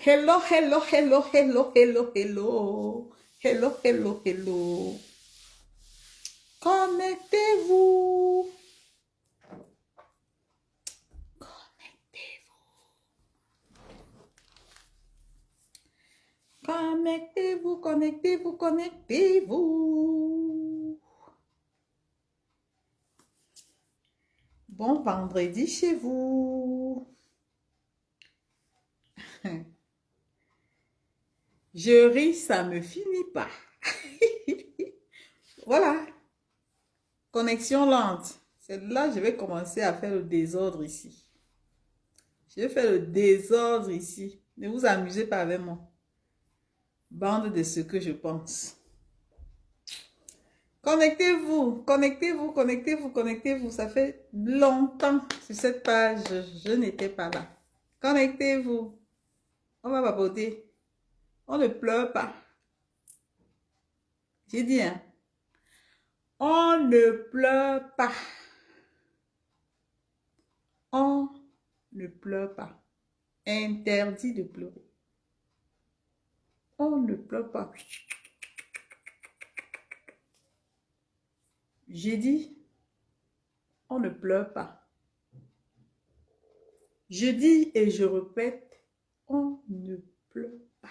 Hello, hello, hello, hello, hello, hello. Hello, hello, hello. Connectez-vous. Connectez-vous, connectez-vous, connectez-vous. Bon vendredi chez vous. Je ris, ça me finit pas. Voilà. Connexion lente. C'est là que je vais commencer à faire le désordre ici. Je vais faire le désordre ici. Ne vous amusez pas avec moi. Bande de ce que je pense. Connectez-vous, connectez-vous, connectez-vous, connectez-vous. Ça fait longtemps sur cette page, je n'étais pas là. Connectez-vous. On va papoter. On ne pleure pas. J'ai dit, hein. On ne pleure pas. On ne pleure pas. Interdit de pleurer. On ne pleure pas. J'ai dit, on ne pleure pas. Je dis et je répète, on ne pleure pas.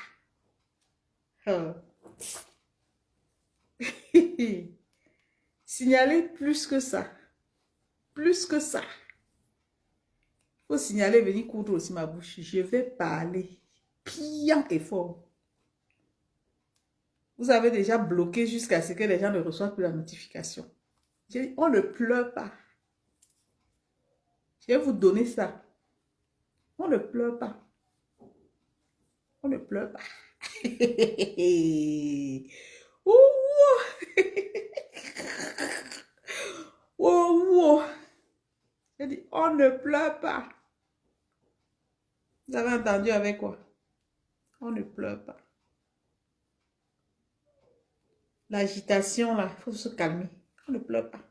Signaler plus que ça. Plus que ça. Il faut signaler, venir coudre aussi ma bouche. Je vais parler bien et fort. Vous avez déjà bloqué jusqu'à ce que les gens ne reçoivent plus la notification. J'ai dit, on ne pleure pas. Je vais vous donner ça. On ne pleure pas. On ne pleure pas. Ouh. Oh, j'ai dit, on ne pleure pas. Vous avez entendu avec quoi? On ne pleure pas. L'agitation, là, il faut se calmer. On ne pleure pas.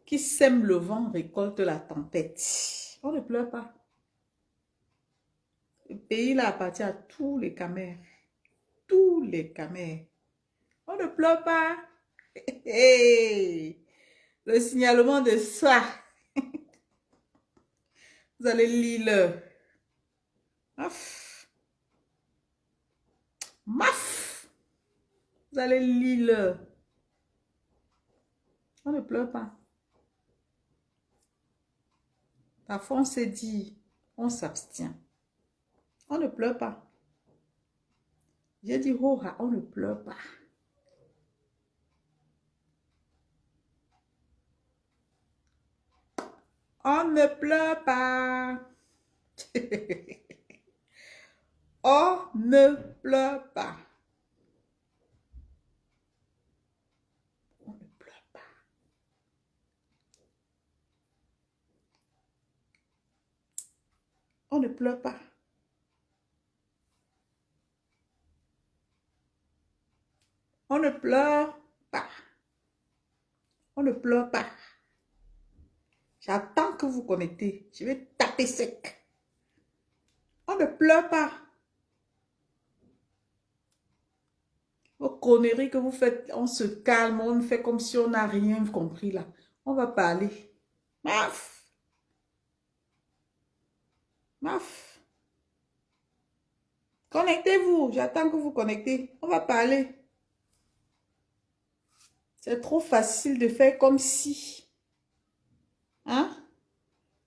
Qui sème le vent récolte la tempête. On ne pleure pas. Le pays, là, appartient à tous les Camers. Tous les Camers. On ne pleure pas. Hey. Le signalement de ça. Vous allez lire. Maf. Maf. Vous allez lire. On ne pleure pas. Parfois, on s'est dit, on s'abstient. On ne pleure pas. J'ai dit, oh, on ne pleure pas. On ne pleure pas. On ne pleure pas. On ne pleure pas. On ne pleure pas. On ne pleure pas. On ne pleure pas. J'attends que vous connectez. Je vais taper sec. On ne pleure pas. Vos conneries que vous faites, on se calme, on fait comme si on n'a rien compris là. On va parler. Maf. Maf. Connectez-vous. J'attends que vous connectez. On va parler. C'est trop facile de faire comme si. Hein?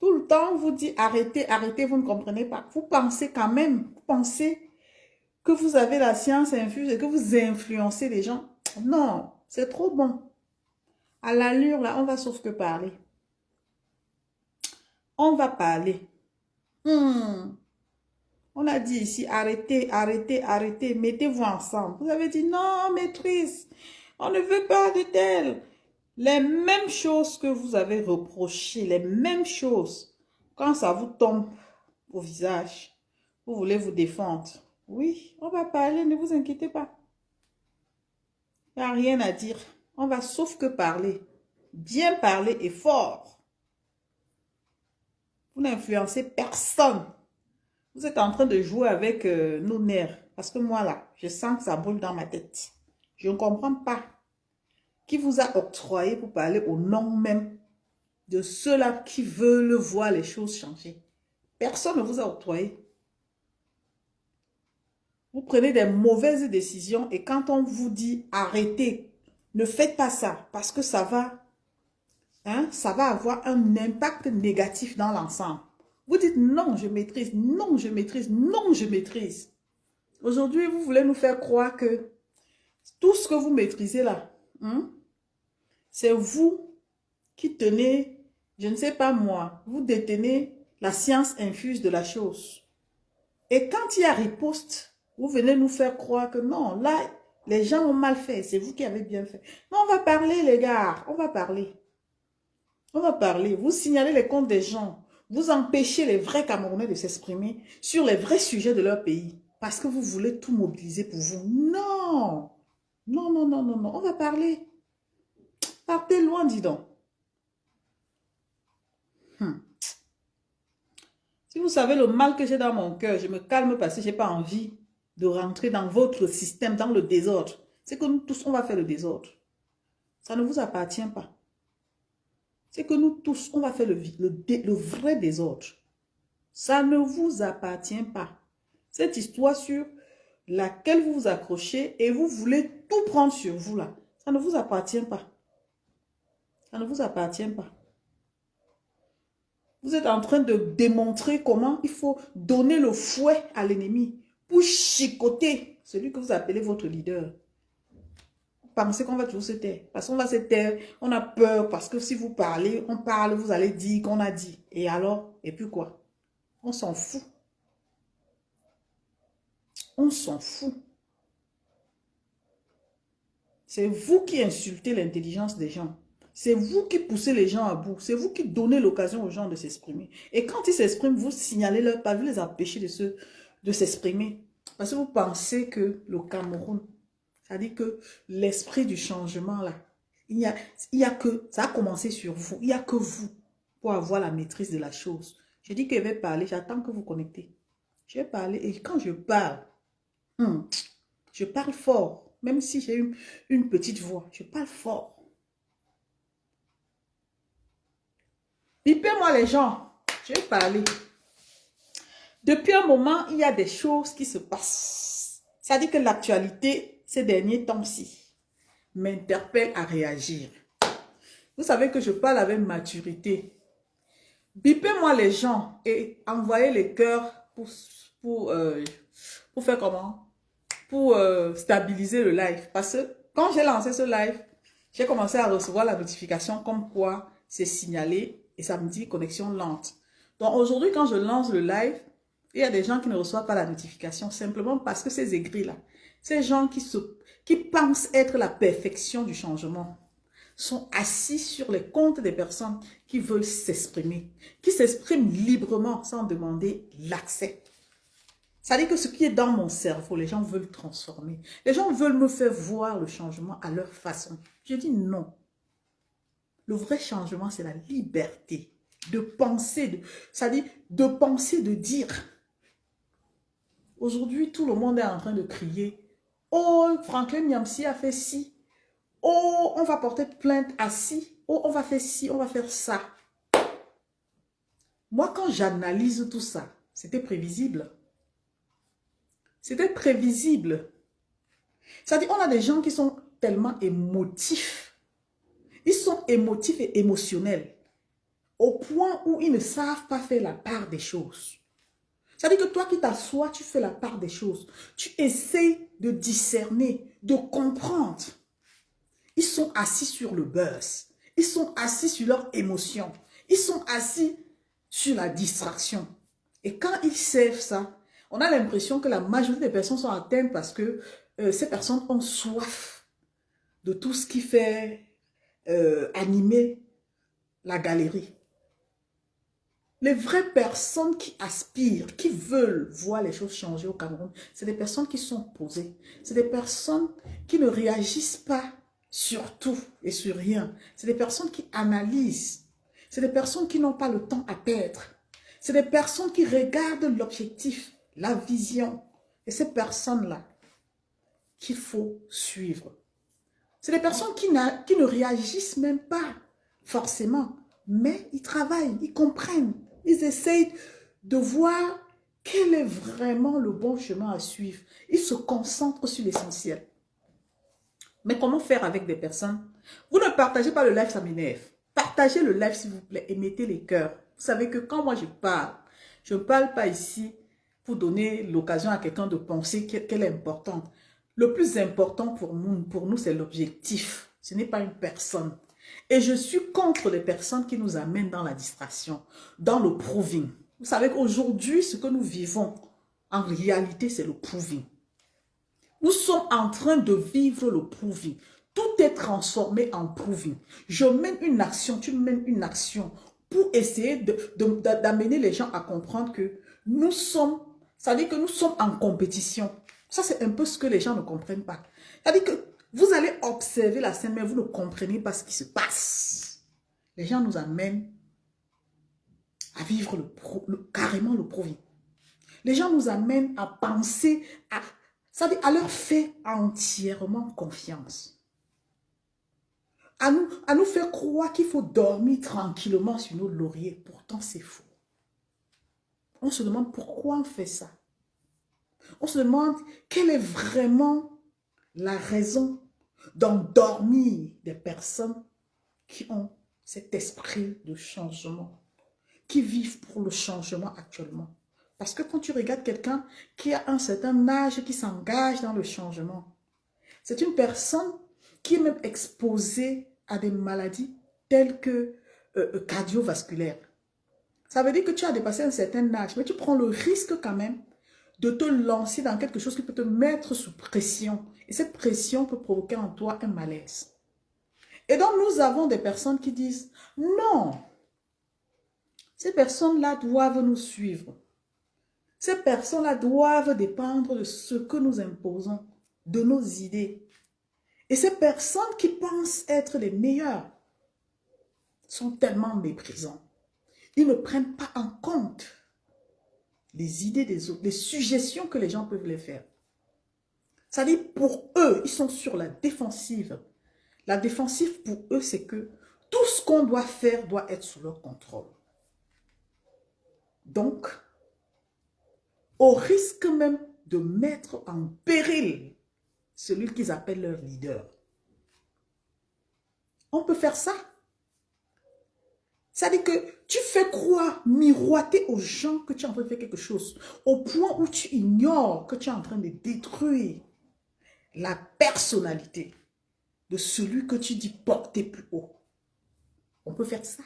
Tout le temps, on vous dit arrêtez, arrêtez, vous ne comprenez pas. Vous pensez quand même, vous pensez que vous avez la science infuse et que vous influencez les gens. Non, c'est trop bon. À l'allure, là, on va sauf que parler. On va parler. On a dit ici, arrêtez, arrêtez, arrêtez, mettez-vous ensemble. Vous avez dit, non, maîtrise, on ne veut pas de tel. Les mêmes choses que vous avez reprochées, les mêmes choses, quand ça vous tombe au visage, vous voulez vous défendre. Oui, on va parler, ne vous inquiétez pas. Il n'y a rien à dire. On va sauf que parler. Bien parler et fort. Vous n'influencez personne. Vous êtes en train de jouer avec nos nerfs. Parce que moi, là, je sens que ça brûle dans ma tête. Je ne comprends pas. Qui vous a octroyé pour parler au nom même de ceux-là qui veulent voir les choses changer? Personne ne vous a octroyé. Vous prenez des mauvaises décisions et quand on vous dit arrêtez, ne faites pas ça parce que ça va avoir un impact négatif dans l'ensemble. Vous dites non, je maîtrise, non, je maîtrise, non, je maîtrise. Aujourd'hui, vous voulez nous faire croire que tout ce que vous maîtrisez là, c'est vous qui tenez, je ne sais pas moi, vous détenez la science infuse de la chose. Et quand il y a riposte, vous venez nous faire croire que non, là, les gens ont mal fait, c'est vous qui avez bien fait. Non, on va parler les gars, on va parler. On va parler, vous signalez les comptes des gens, vous empêchez les vrais Camerounais de s'exprimer sur les vrais sujets de leur pays. Parce que vous voulez tout mobiliser pour vous. Non, non, non, non, non, non, on va parler. Partez loin, dis donc. Si vous savez le mal que j'ai dans mon cœur, je me calme parce que je n'ai pas envie de rentrer dans votre système, dans le désordre. C'est que nous tous, on va faire le désordre. Ça ne vous appartient pas. C'est que nous tous, on va faire le vrai désordre. Ça ne vous appartient pas. Cette histoire sur laquelle vous vous accrochez et vous voulez tout prendre sur vous là, ça ne vous appartient pas. Ça ne vous appartient pas. Vous êtes en train de démontrer comment il faut donner le fouet à l'ennemi pour chicoter celui que vous appelez votre leader. Vous pensez qu'on va toujours se taire. Parce qu'on va se taire, on a peur parce que si vous parlez, on parle, vous allez dire qu'on a dit. Et alors, et puis quoi? On s'en fout. On s'en fout. C'est vous qui insultez l'intelligence des gens. C'est vous qui poussez les gens à bout. C'est vous qui donnez l'occasion aux gens de s'exprimer. Et quand ils s'expriment, vous signalez leur pas, vous les empêchez de s'exprimer. Parce que vous pensez que le Cameroun, c'est-à-dire que l'esprit du changement, là, il y a que, ça a commencé sur vous. Il n'y a que vous pour avoir la maîtrise de la chose. Je dis que je vais parler, j'attends que vous connectez. Je vais parler et quand je parle, je parle fort. Même si j'ai une petite voix, je parle fort. Bipez-moi les gens, je vais parler. Depuis un moment, il y a des choses qui se passent. C'est-à-dire que l'actualité, ces derniers temps-ci, m'interpelle à réagir. Vous savez que je parle avec maturité. Bipez-moi les gens et envoyez les cœurs pour faire comment? Pour stabiliser le live. Parce que quand j'ai lancé ce live, j'ai commencé à recevoir la notification comme quoi c'est signalé et ça me dit connexion lente. Donc aujourd'hui, quand je lance le live, il y a des gens qui ne reçoivent pas la notification simplement parce que ces aigris-là, ces gens qui pensent être la perfection du changement, sont assis sur les comptes des personnes qui veulent s'exprimer, qui s'expriment librement sans demander l'accès. C'est-à-dire que ce qui est dans mon cerveau, les gens veulent transformer. Les gens veulent me faire voir le changement à leur façon. Je dis non. Le vrai changement, c'est la liberté de penser, c'est-à-dire de penser, de dire. Aujourd'hui, tout le monde est en train de crier. Oh, Franklin Nyamsi a fait ci. Oh, on va porter plainte à ci. Oh, on va faire ci, on va faire ça. Moi, quand j'analyse tout ça, c'était prévisible. C'était prévisible. C'est-à-dire, on a des gens qui sont tellement émotifs. Ils sont émotifs et émotionnels. Au point où ils ne savent pas faire la part des choses. C'est-à-dire que toi qui t'assois, tu fais la part des choses. Tu essaies de discerner, de comprendre. Ils sont assis sur le buzz. Ils sont assis sur leurs émotions. Ils sont assis sur la distraction. Et quand ils servent ça, on a l'impression que la majorité des personnes sont atteintes parce que ces personnes ont soif de tout ce qui fait animer la galerie. Les vraies personnes qui aspirent, qui veulent voir les choses changer au Cameroun, c'est des personnes qui sont posées. C'est des personnes qui ne réagissent pas sur tout et sur rien. C'est des personnes qui analysent. C'est des personnes qui n'ont pas le temps à perdre. C'est des personnes qui regardent l'objectif. la vision. Et ces personnes-là qu'il faut suivre. C'est des personnes qui ne réagissent même pas forcément, mais ils travaillent, ils comprennent, ils essayent de voir quel est vraiment le bon chemin à suivre. Ils se concentrent sur l'essentiel. Mais comment faire avec des personnes? Vous ne partagez pas le live, ça m'énerve. Partagez le live s'il vous plaît et mettez les cœurs. Vous savez que quand moi je ne parle pas ici pour donner l'occasion à quelqu'un de penser qu'elle est importante. Le plus important pour nous c'est l'objectif. Ce n'est pas une personne. Et je suis contre les personnes qui nous amènent dans la distraction, dans le proving. Vous savez qu'aujourd'hui, ce que nous vivons, en réalité, c'est le proving. Nous sommes en train de vivre le proving. Tout est transformé en proving. Je mène une action, tu mènes une action pour essayer d'amener les gens à comprendre que nous sommes, ça veut dire que nous sommes en compétition. Ça, c'est un peu ce que les gens ne comprennent pas. Ça veut dire que vous allez observer la scène, mais vous ne comprenez pas ce qui se passe. Les gens nous amènent à vivre carrément le proving. Les gens nous amènent à penser, ça veut dire à leur faire entièrement confiance. À nous faire croire qu'il faut dormir tranquillement sur nos lauriers. Pourtant, c'est faux. On se demande pourquoi on fait ça. On se demande quelle est vraiment la raison d'endormir des personnes qui ont cet esprit de changement, qui vivent pour le changement actuellement. Parce que quand tu regardes quelqu'un qui a un certain âge, qui s'engage dans le changement, c'est une personne qui est même exposée à des maladies telles que cardiovasculaires. Ça veut dire que tu as dépassé un certain âge, mais tu prends le risque quand même de te lancer dans quelque chose qui peut te mettre sous pression. Et cette pression peut provoquer en toi un malaise. Et donc nous avons des personnes qui disent, non, ces personnes-là doivent nous suivre. Ces personnes-là doivent dépendre de ce que nous imposons, de nos idées. Et ces personnes qui pensent être les meilleures sont tellement méprisants. Ils ne prennent pas en compte les idées des autres, les suggestions que les gens peuvent les faire. C'est-à-dire pour eux, ils sont sur la défensive. La défensive pour eux, c'est que tout ce qu'on doit faire doit être sous leur contrôle. Donc, au risque même de mettre en péril celui qu'ils appellent leur leader. On peut faire ça. C'est-à-dire que tu fais croire, miroiter aux gens que tu es en train de faire quelque chose, au point où tu ignores que tu es en train de détruire la personnalité de celui que tu dis porter plus haut. On peut faire ça.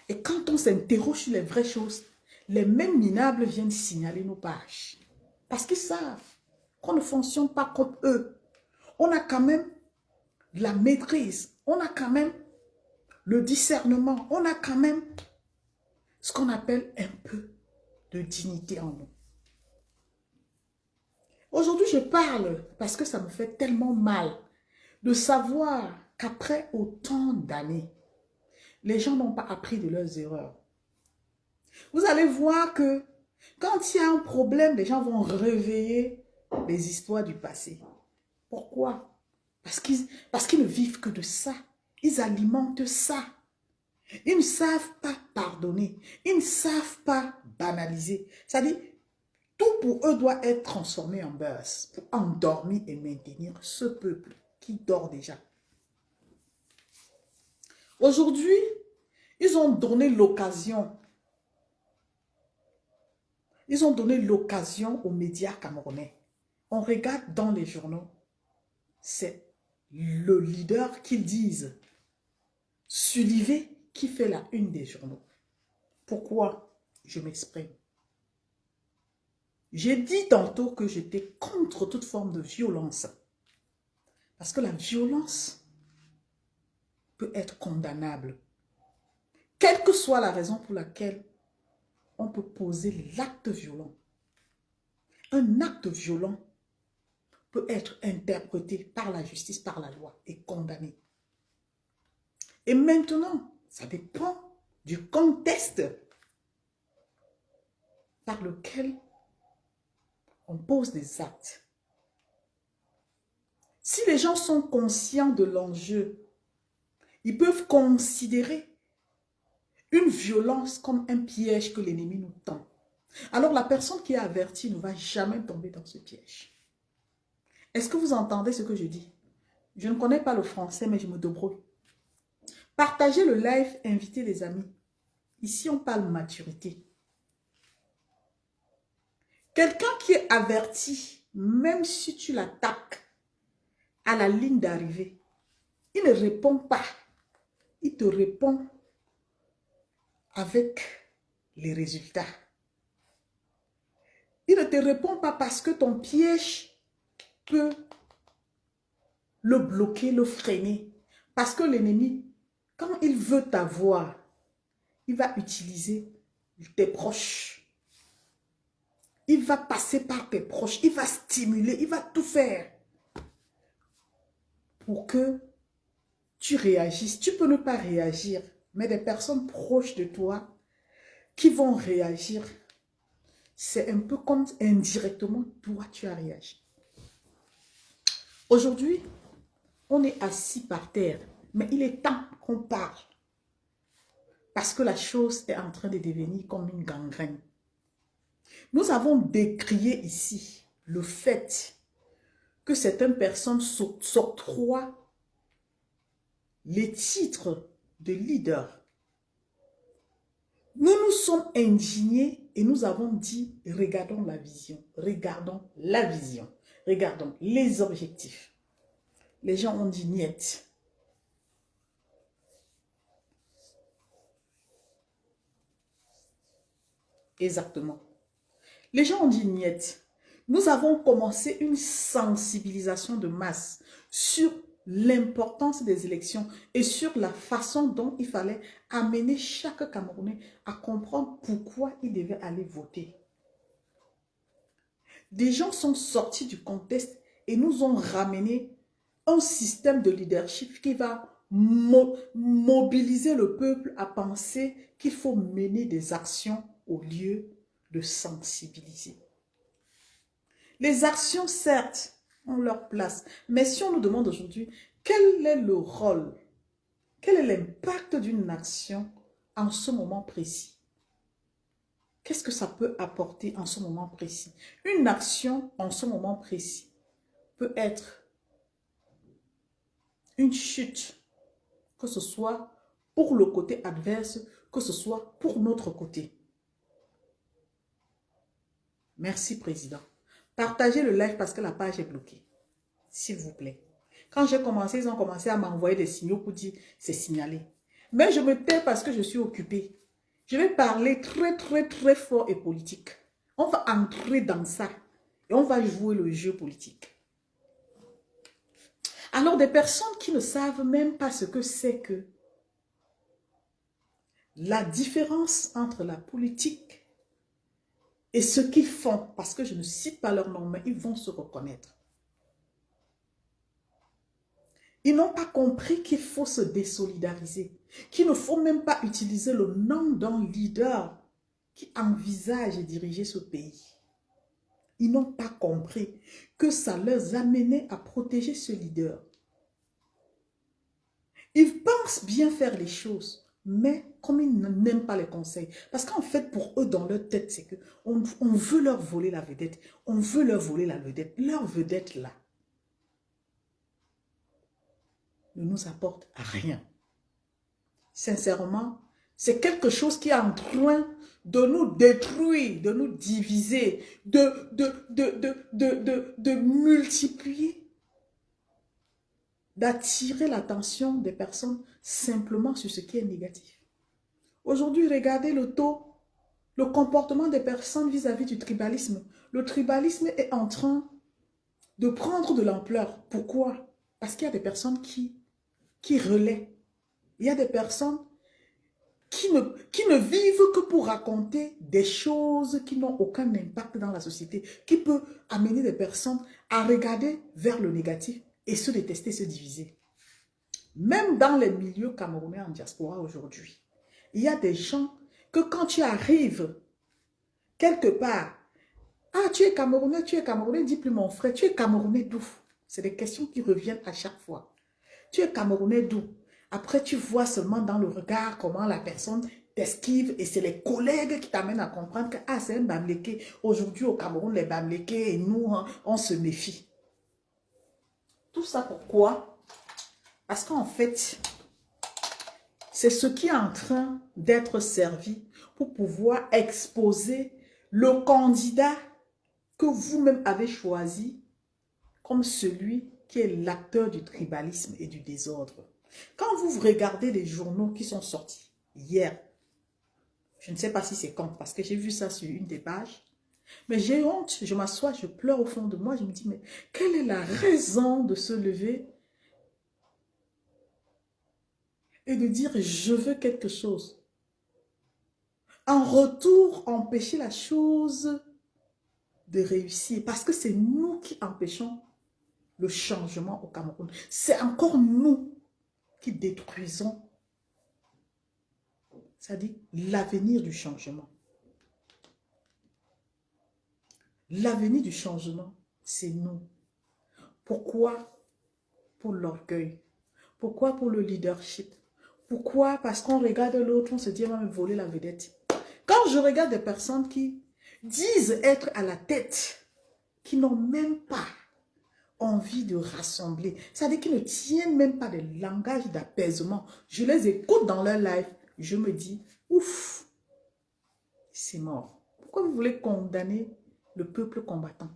Et quand on s'interroge sur les vraies choses, les mêmes minables viennent signaler nos pages. Parce qu'ils savent qu'on ne fonctionne pas comme eux. On a quand même la maîtrise. On a quand même le discernement. On a quand même ce qu'on appelle un peu de dignité en nous. Aujourd'hui, je parle parce que ça me fait tellement mal de savoir qu'après autant d'années, les gens n'ont pas appris de leurs erreurs. Vous allez voir que quand il y a un problème, les gens vont réveiller les histoires du passé. Pourquoi? Parce qu'ils ne vivent que de ça. Ils alimentent ça. Ils ne savent pas pardonner. Ils ne savent pas banaliser. C'est-à-dire, tout pour eux doit être transformé en buzz pour endormir et maintenir ce peuple qui dort déjà. Aujourd'hui, ils ont donné l'occasion. Ils ont donné l'occasion aux médias camerounais. On regarde dans les journaux, c'est le leader qu'ils disent, Sullivé, qui fait la une des journaux. Pourquoi? Je m'exprime. J'ai dit tantôt que j'étais contre toute forme de violence. Parce que la violence peut être condamnable. Quelle que soit la raison pour laquelle on peut poser l'acte violent. Un acte violent peut être interprété par la justice, par la loi et condamné. Et maintenant, ça dépend du contexte par lequel on pose des actes. Si les gens sont conscients de l'enjeu, ils peuvent considérer une violence comme un piège que l'ennemi nous tend. Alors la personne qui est avertie ne va jamais tomber dans ce piège. Est-ce que vous entendez ce que je dis? Je ne connais pas le français, mais je me débrouille. Partagez le live, invitez les amis. Ici, on parle maturité. Quelqu'un qui est averti, même si tu l'attaques à la ligne d'arrivée, il ne répond pas. Il te répond avec les résultats. Il ne te répond pas parce que ton piège peut le bloquer, le freiner. Parce que l'ennemi, quand il veut t'avoir, il va utiliser tes proches. Il va passer par tes proches. Il va stimuler, il va tout faire pour que tu réagisses. Tu peux ne pas réagir, mais des personnes proches de toi qui vont réagir, c'est un peu comme indirectement, toi, tu as réagi. Aujourd'hui, on est assis par terre, mais il est temps qu'on parle. Parce que la chose est en train de devenir comme une gangrène. Nous avons décrié ici le fait que certaines personnes s'octroient les titres de leader. Nous nous sommes indignés et nous avons dit, regardons la vision, regardons la vision, regardons les objectifs. Les gens ont dit niet. Exactement. Les gens ont dit niet. Nous avons commencé une sensibilisation de masse sur l'importance des élections et sur la façon dont il fallait amener chaque Camerounais à comprendre pourquoi il devait aller voter. Des gens sont sortis du contexte et nous ont ramené un système de leadership qui va mobiliser le peuple à penser qu'il faut mener des actions au lieu de sensibiliser. Les actions, certes, ont leur place. Mais si on nous demande aujourd'hui, quel est le rôle, quel est l'impact d'une action en ce moment précis? Qu'est-ce que ça peut apporter en ce moment précis? Une action en ce moment précis peut être une chute, que ce soit pour le côté adverse, que ce soit pour notre côté. Merci, Président. Partagez le live parce que la page est bloquée. S'il vous plaît. Quand j'ai commencé, ils ont commencé à m'envoyer des signaux pour dire c'est signalé. Mais je me tais parce que je suis occupée. Je vais parler très fort et politique. On va entrer dans ça et on va jouer le jeu politique. Alors des personnes qui ne savent même pas ce que c'est que la différence entre la politique et ce qu'ils font, parce que je ne cite pas leur nom, mais ils vont se reconnaître. Ils n'ont pas compris qu'il faut se désolidariser, qu'il ne faut même pas utiliser le nom d'un leader qui envisage de diriger ce pays. Ils n'ont pas compris que ça leur amenait à protéger ce leader. Ils pensent bien faire les choses, mais comme ils n'aiment pas les conseils. Parce qu'en fait, pour eux, dans leur tête, c'est qu'on veut leur voler la vedette. On veut leur voler la vedette. Leur vedette, là, ne nous apporte à rien. Sincèrement, c'est quelque chose qui est en train de nous détruire, de nous diviser, de multiplier, d'attirer l'attention des personnes simplement sur ce qui est négatif. Aujourd'hui, regardez le taux, le comportement des personnes vis-à-vis du tribalisme. Le tribalisme est en train de prendre de l'ampleur. Pourquoi? Parce qu'il y a des personnes qui relaient. Il y a des personnes qui ne vivent que pour raconter des choses qui n'ont aucun impact dans la société, qui peut amener des personnes à regarder vers le négatif et se détester, se diviser. Même dans les milieux camerounais en diaspora aujourd'hui, il y a des gens que quand tu arrives quelque part, Ah, tu es Camerounais, dis plus mon frère, tu es Camerounais d'où? C'est des questions qui reviennent à chaque fois. Tu es Camerounais d'où? Après, tu vois seulement dans le regard comment la personne t'esquive et c'est les collègues qui t'amènent à comprendre que ah, c'est un Bamléké. Aujourd'hui, au Cameroun, les Bamlékés et nous, hein, on se méfie. Tout ça pourquoi? Parce qu'en fait, c'est ce qui est en train d'être servi pour pouvoir exposer le candidat que vous-même avez choisi comme celui qui est l'acteur du tribalisme et du désordre. Quand vous regardez les journaux qui sont sortis hier, je ne sais pas si c'est quand, parce que j'ai vu ça sur une des pages, mais j'ai honte, je m'assois, je pleure au fond de moi, je me dis, mais quelle est la raison de se lever et de dire, je veux quelque chose. En retour, empêcher la chose de réussir, parce que c'est nous qui empêchons le changement au Cameroun. C'est encore nous qui détruisons, c'est-à-dire l'avenir du changement. L'avenir du changement, c'est nous. Pourquoi? Pour l'orgueil. Pourquoi? Pour le leadership. Pourquoi? Parce qu'on regarde l'autre, on se dit, elle va me voler la vedette. Quand je regarde des personnes qui disent être à la tête, qui n'ont même pas envie de rassembler, c'est-à-dire qui ne tiennent même pas de langage d'apaisement, je les écoute dans leur live, je me dis, ouf, c'est mort. Pourquoi vous voulez condamner le peuple combattant?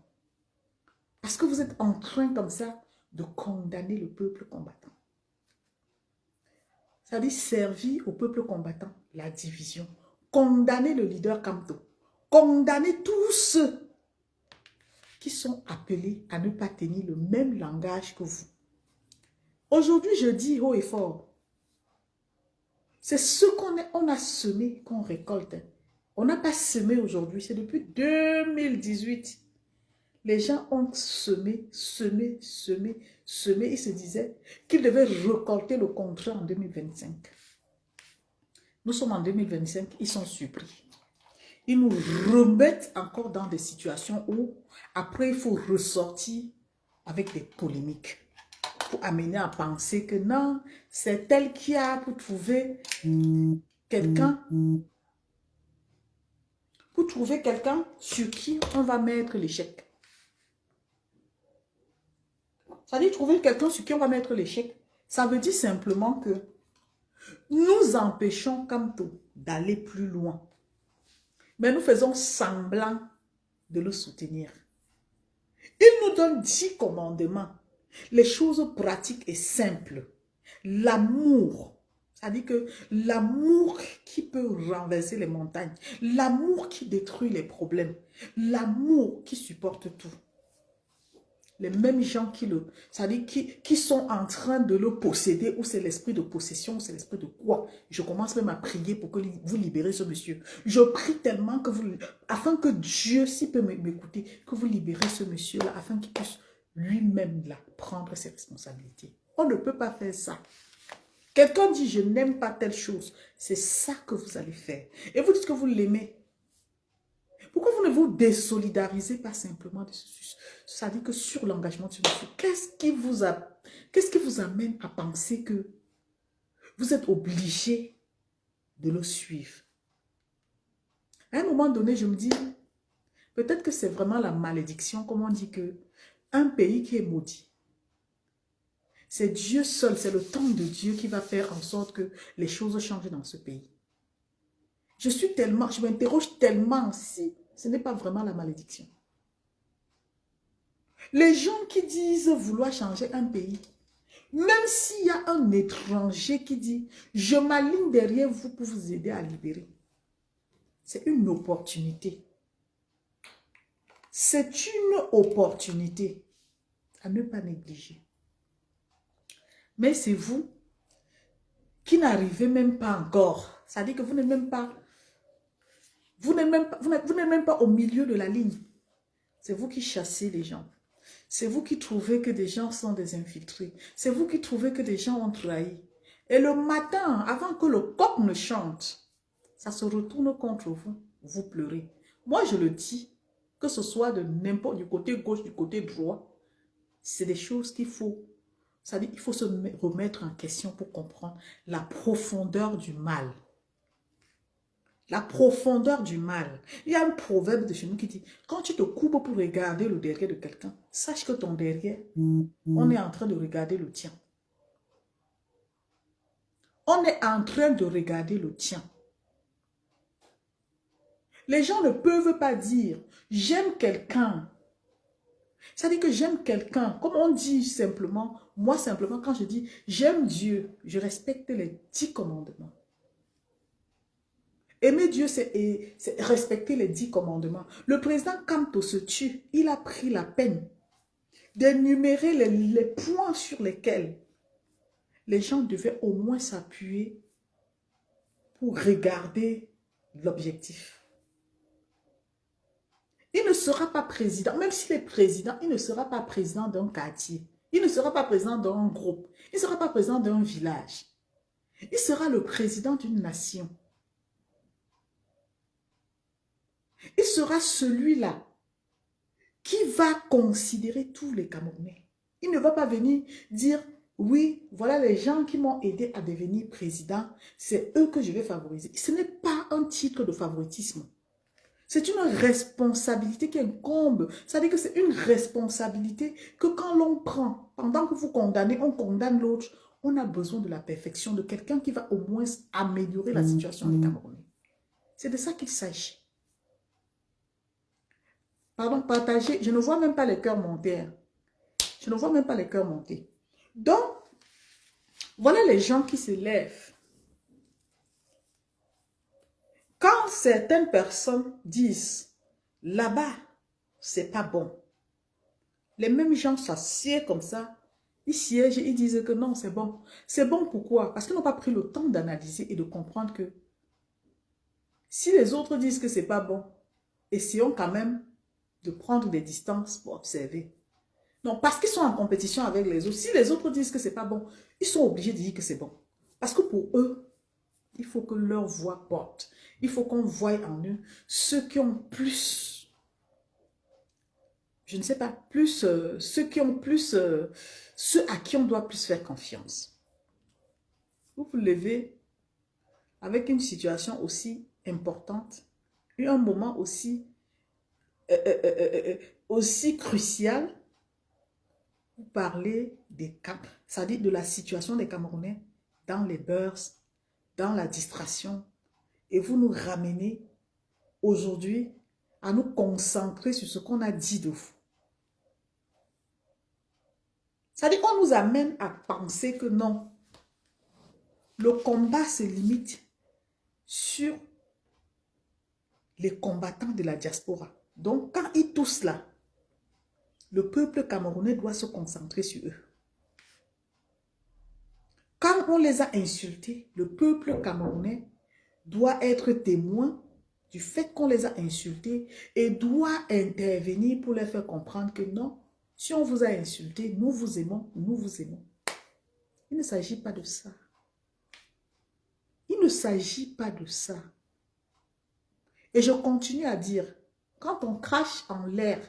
Parce que vous êtes en train comme ça de condamner le peuple combattant. C'est-à-dire servir au peuple combattant la division. Condamner le leader Kamto. Condamner tous ceux qui sont appelés à ne pas tenir le même langage que vous. Aujourd'hui, je dis haut et fort, c'est ce qu'on a semé qu'on récolte. On n'a pas semé aujourd'hui, c'est depuis 2018. Les gens ont semé, ils se disaient qu'ils devaient récolter le contrat en 2025. Nous sommes en 2025, ils sont surpris. Ils nous remettent encore dans des situations où, après, il faut ressortir avec des polémiques pour amener à penser que non, c'est elle qui a pour trouver quelqu'un, sur qui on va mettre l'échec. Ça veut dire trouver quelqu'un sur qui on va mettre l'échec. Ça veut dire simplement que nous empêchons Kamto d'aller plus loin. Mais nous faisons semblant de le soutenir. Il nous donne 10 commandements. Les choses pratiques et simples. L'amour. C'est-à-dire que l'amour qui peut renverser les montagnes. L'amour qui détruit les problèmes. L'amour qui supporte tout. Les mêmes gens c'est-à-dire qui sont en train de le posséder, ou c'est l'esprit de possession, ou c'est l'esprit de quoi. Je commence même à prier pour que vous libérez ce monsieur. Je prie tellement que afin que Dieu, s'il peut m'écouter, que vous libérez ce monsieur-là, afin qu'il puisse lui-même là prendre ses responsabilités. On ne peut pas faire ça. Quelqu'un dit, je n'aime pas telle chose. C'est ça que vous allez faire. Et vous dites que vous l'aimez. Pourquoi vous ne vous désolidarisez pas simplement de ce? Ça dit que sur l'engagement de ce monsieur, qu'est-ce qui vous amène à penser que vous êtes obligé de le suivre? À un moment donné, je me dis, peut-être que c'est vraiment la malédiction, comme on dit que un pays qui est maudit, c'est Dieu seul, c'est le temps de Dieu qui va faire en sorte que les choses changent dans ce pays. Je m'interroge tellement si ce n'est pas vraiment la malédiction. Les gens qui disent vouloir changer un pays, même s'il y a un étranger qui dit « Je m'aligne derrière vous pour vous aider à libérer », c'est une opportunité. C'est une opportunité à ne pas négliger. Mais c'est vous qui n'arrivez même pas encore. Ça dit que vous n'êtes même pas, vous n'êtes même pas au milieu de la ligne. C'est vous qui chassez les gens. C'est vous qui trouvez que des gens sont des infiltrés. C'est vous qui trouvez que des gens ont trahi. Et le matin, avant que le coq ne chante, ça se retourne contre vous. Vous pleurez. Moi, je le dis. que ce soit de n'importe du côté gauche, du côté droit, c'est des choses qu'il faut, c'est-à-dire il faut se remettre en question pour comprendre la profondeur du mal. La profondeur du mal. Il y a un proverbe de chez nous qui dit, quand tu te coupes pour regarder le derrière de quelqu'un, sache que ton derrière, on est en train de regarder le tien. On est en train de regarder le tien. Les gens ne peuvent pas dire, j'aime quelqu'un. C'est-à-dire que j'aime quelqu'un. Comme on dit simplement, moi simplement, quand je dis, j'aime Dieu, je respecte les 10 commandements. Aimer Dieu, c'est respecter les 10 commandements. Le président Kamto se tue. Il a pris la peine d'énumérer les points sur lesquels les gens devaient au moins s'appuyer pour regarder l'objectif. Il ne sera pas président, même s'il est président, il ne sera pas président d'un quartier. Il ne sera pas président d'un groupe. Il ne sera pas président d'un village. Il sera le président d'une nation. Il sera celui-là qui va considérer tous les Camerounais. Il ne va pas venir dire, oui, voilà les gens qui m'ont aidé à devenir président, c'est eux que je vais favoriser. Ce n'est pas un titre de favoritisme. C'est une responsabilité qui incombe. C'est-à-dire que c'est une responsabilité que quand l'on prend, pendant que vous condamnez, on condamne l'autre, on a besoin de la perfection, de quelqu'un qui va au moins améliorer la situation des Camerounais. C'est de ça qu'il s'agit. Pardon, partager, je ne vois même pas les cœurs monter. Je ne vois même pas les cœurs monter. Donc, voilà les gens qui se lèvent. Quand certaines personnes disent, là-bas, c'est pas bon. Les mêmes gens s'assiedent comme ça, ils siègent et ils disent que non, c'est bon. C'est bon pourquoi? Parce qu'ils n'ont pas pris le temps d'analyser et de comprendre que si les autres disent que c'est pas bon, essayons quand même de prendre des distances pour observer. Non, parce qu'ils sont en compétition avec les autres. Si les autres disent que c'est pas bon, ils sont obligés de dire que c'est bon. Parce que pour eux, il faut que leur voix porte. Il faut qu'on voie en eux ceux qui ont plus, je ne sais pas, plus, ceux qui ont plus, ceux à qui on doit plus faire confiance. Vous vous levez avec une situation aussi importante, et un moment aussi, aussi crucial, vous parlez des cas, c'est-à-dire de la situation des Camerounais dans les beurs, dans la distraction, et vous nous ramenez aujourd'hui à nous concentrer sur ce qu'on a dit de vous. C'est-à-dire qu'on nous amène à penser que non, le combat se limite sur les combattants de la diaspora. Donc, quand ils toussent là, le peuple camerounais doit se concentrer sur eux. Quand on les a insultés, le peuple camerounais doit être témoin du fait qu'on les a insultés et doit intervenir pour les faire comprendre que non, si on vous a insulté, nous vous aimons, nous vous aimons. Il ne s'agit pas de ça. Il ne s'agit pas de ça. Et je continue à dire, quand on crache en l'air,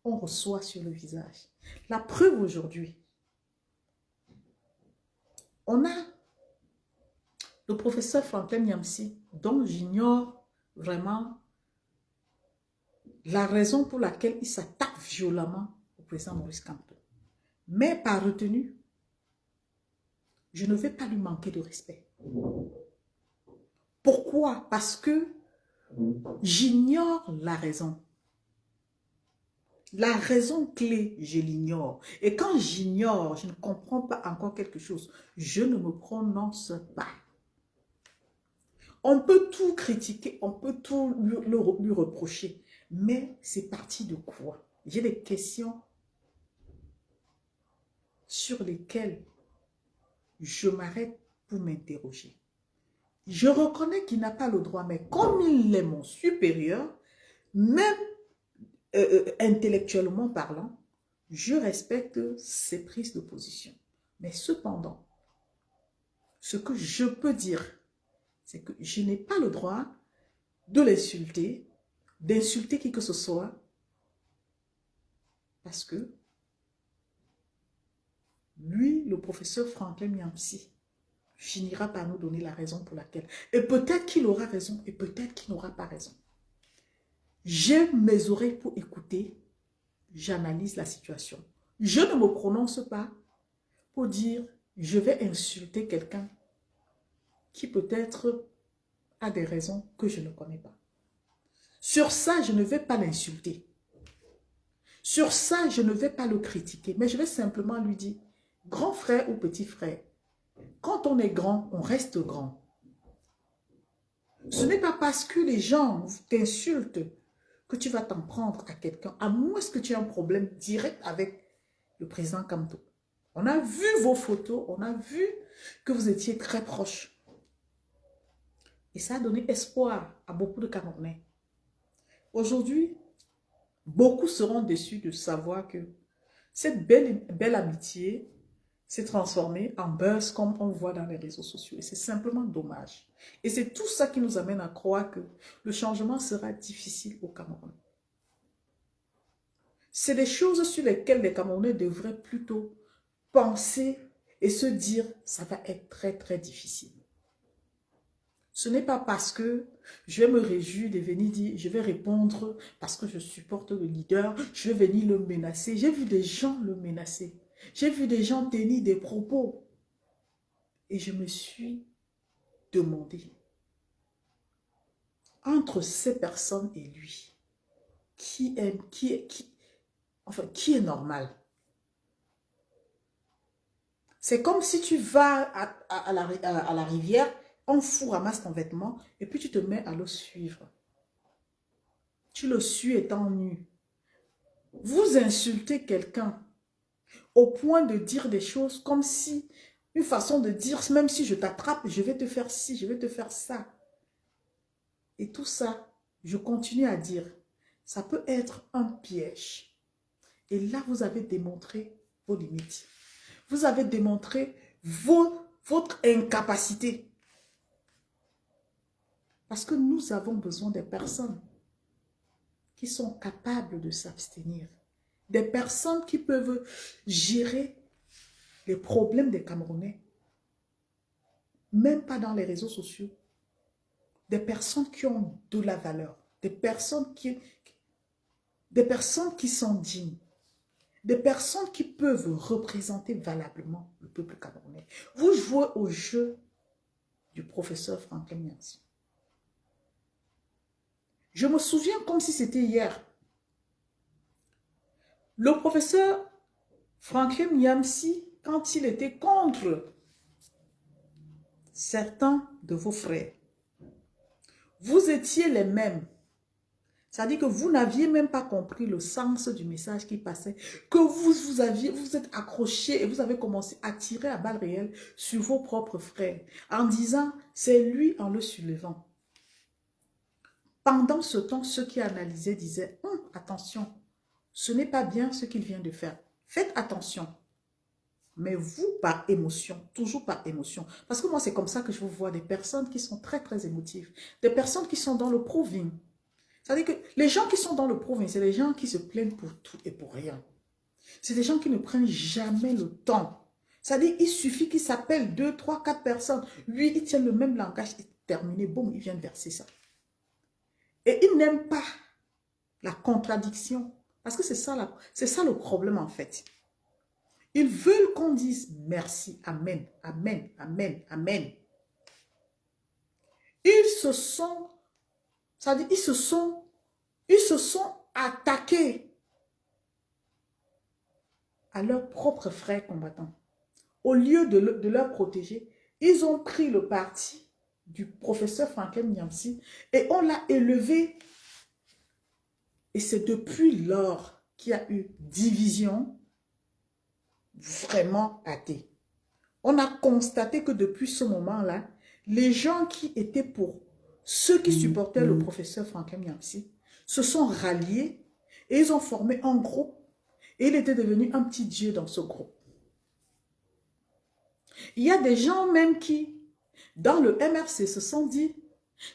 on reçoit sur le visage. La preuve aujourd'hui, on a le professeur Franklin Nyamsi, dont j'ignore vraiment la raison pour laquelle il s'attaque violemment au président Maurice Kamto. Mais par retenue, je ne vais pas lui manquer de respect. Pourquoi? Parce que j'ignore la raison. La raison clé, je l'ignore. Et quand j'ignore, je ne comprends pas encore quelque chose, je ne me prononce pas. On peut tout critiquer, on peut tout lui reprocher, mais c'est parti de quoi? J'ai des questions sur lesquelles je m'arrête pour m'interroger. Je reconnais qu'il n'a pas le droit, mais comme il est mon supérieur, même intellectuellement parlant, je respecte ses prises de position. Mais cependant, ce que je peux dire, c'est que je n'ai pas le droit de l'insulter, d'insulter qui que ce soit, Parce que lui, le professeur Franklin Nyamsi, finira par nous donner la raison pour laquelle. Et peut-être qu'il aura raison et peut-être qu'il n'aura pas raison. J'ai mes oreilles pour écouter, j'analyse la situation. Je ne me prononce pas pour dire je vais insulter quelqu'un qui peut-être a des raisons que je ne connais pas. Sur ça, je ne vais pas l'insulter. Sur ça, je ne vais pas le critiquer, mais je vais simplement lui dire, grand frère ou petit frère, quand on est grand, on reste grand. Ce n'est pas parce que les gens t'insultent que tu vas t'en prendre à quelqu'un, à moins que tu aies un problème direct avec le président Kamto. On a vu vos photos, on a vu que vous étiez très proches. Et ça a donné espoir à beaucoup de Camerounais. Aujourd'hui, beaucoup seront déçus de savoir que cette belle amitié s'est transformée en buzz comme on voit dans les réseaux sociaux. Et c'est simplement dommage. Et c'est tout ça qui nous amène à croire que le changement sera difficile au Cameroun. C'est des choses sur lesquelles les Camerounais devraient plutôt penser et se dire ça va être très très difficile. Ce n'est pas parce que je vais me réjouir de venir dire, je vais répondre parce que je supporte le leader, je vais venir le menacer. J'ai vu des gens le menacer. J'ai vu des gens tenir des propos. Et je me suis demandé, entre ces personnes et lui, qui est normal? C'est comme si tu vas à la rivière, on fout, ramasse ton vêtement et puis tu te mets à le suivre. Tu le suis étant nu. Vous insultez quelqu'un au point de dire des choses comme si, une façon de dire, même si je t'attrape, je vais te faire ci, je vais te faire ça. Et tout ça, je continue à dire, ça peut être un piège. Et là, vous avez démontré vos limites. Vous avez démontré votre incapacité. Parce que nous avons besoin des personnes qui sont capables de s'abstenir. Des personnes qui peuvent gérer les problèmes des Camerounais. Même pas dans les réseaux sociaux. Des personnes qui ont de la valeur. Des personnes qui sont dignes. Des personnes qui peuvent représenter valablement le peuple camerounais. Vous jouez au jeu du professeur Franklin Nyamsi. Je me souviens comme si c'était hier. Le professeur Franklin Nyamsi, quand il était contre certains de vos frères, vous étiez les mêmes. C'est-à-dire que vous n'aviez même pas compris le sens du message qui passait, que vous êtes accrochés et vous avez commencé à tirer à balles réelles sur vos propres frères, en disant, c'est lui en le soulevant. Pendant ce temps, ceux qui analysaient disaient, attention, ce n'est pas bien ce qu'il vient de faire. Faites attention. Mais vous, par émotion, toujours par émotion. Parce que moi, c'est comme ça que je vous vois des personnes qui sont très, très émotives. Des personnes qui sont dans le proving. C'est-à-dire que les gens qui sont dans le proving, c'est les gens qui se plaignent pour tout et pour rien. C'est des gens qui ne prennent jamais le temps. C'est-à-dire qu'il suffit qu'ils s'appellent 2, 3, 4 personnes. Lui, il tient le même langage et terminé. Boum, il vient de verser ça. Et ils n'aiment pas la contradiction. Parce que c'est ça le problème en fait. Ils veulent qu'on dise merci, amen, amen, amen, amen. Ils se sont attaqués à leurs propres frères combattants. Au lieu de leur protéger, ils ont pris le parti du professeur Franklin Nyamsi et on l'a élevé. Et c'est depuis lors qu'il y a eu division vraiment hâtée. On a constaté que depuis ce moment-là, les gens qui étaient pour ceux qui supportaient le professeur Franklin Nyamsi se sont ralliés et ils ont formé un groupe et il était devenu un petit dieu dans ce groupe. Il y a des gens même qui, dans le MRC, se sont dit,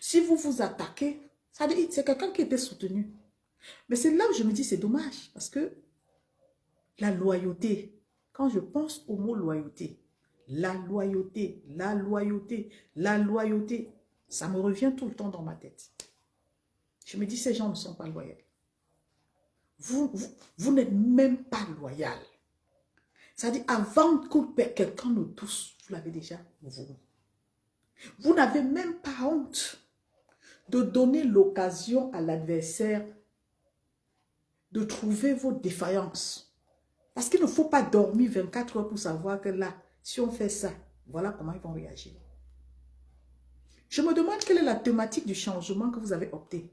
si vous vous attaquez, c'est quelqu'un qui était soutenu. Mais c'est là où je me dis, c'est dommage, parce que La loyauté. Quand je pense au mot loyauté, la loyauté, la loyauté, la loyauté, ça me revient tout le temps dans ma tête. Je me dis, ces gens ne sont pas loyaux. Vous n'êtes même pas loyal. C'est-à-dire, avant que quelqu'un nous touche, vous l'avez déjà voulu. Vous n'avez même pas honte de donner l'occasion à l'adversaire de trouver vos défaillances. Parce qu'il ne faut pas dormir 24 heures pour savoir que là, si on fait ça, voilà comment ils vont réagir. Je me demande quelle est la thématique du changement que vous avez opté.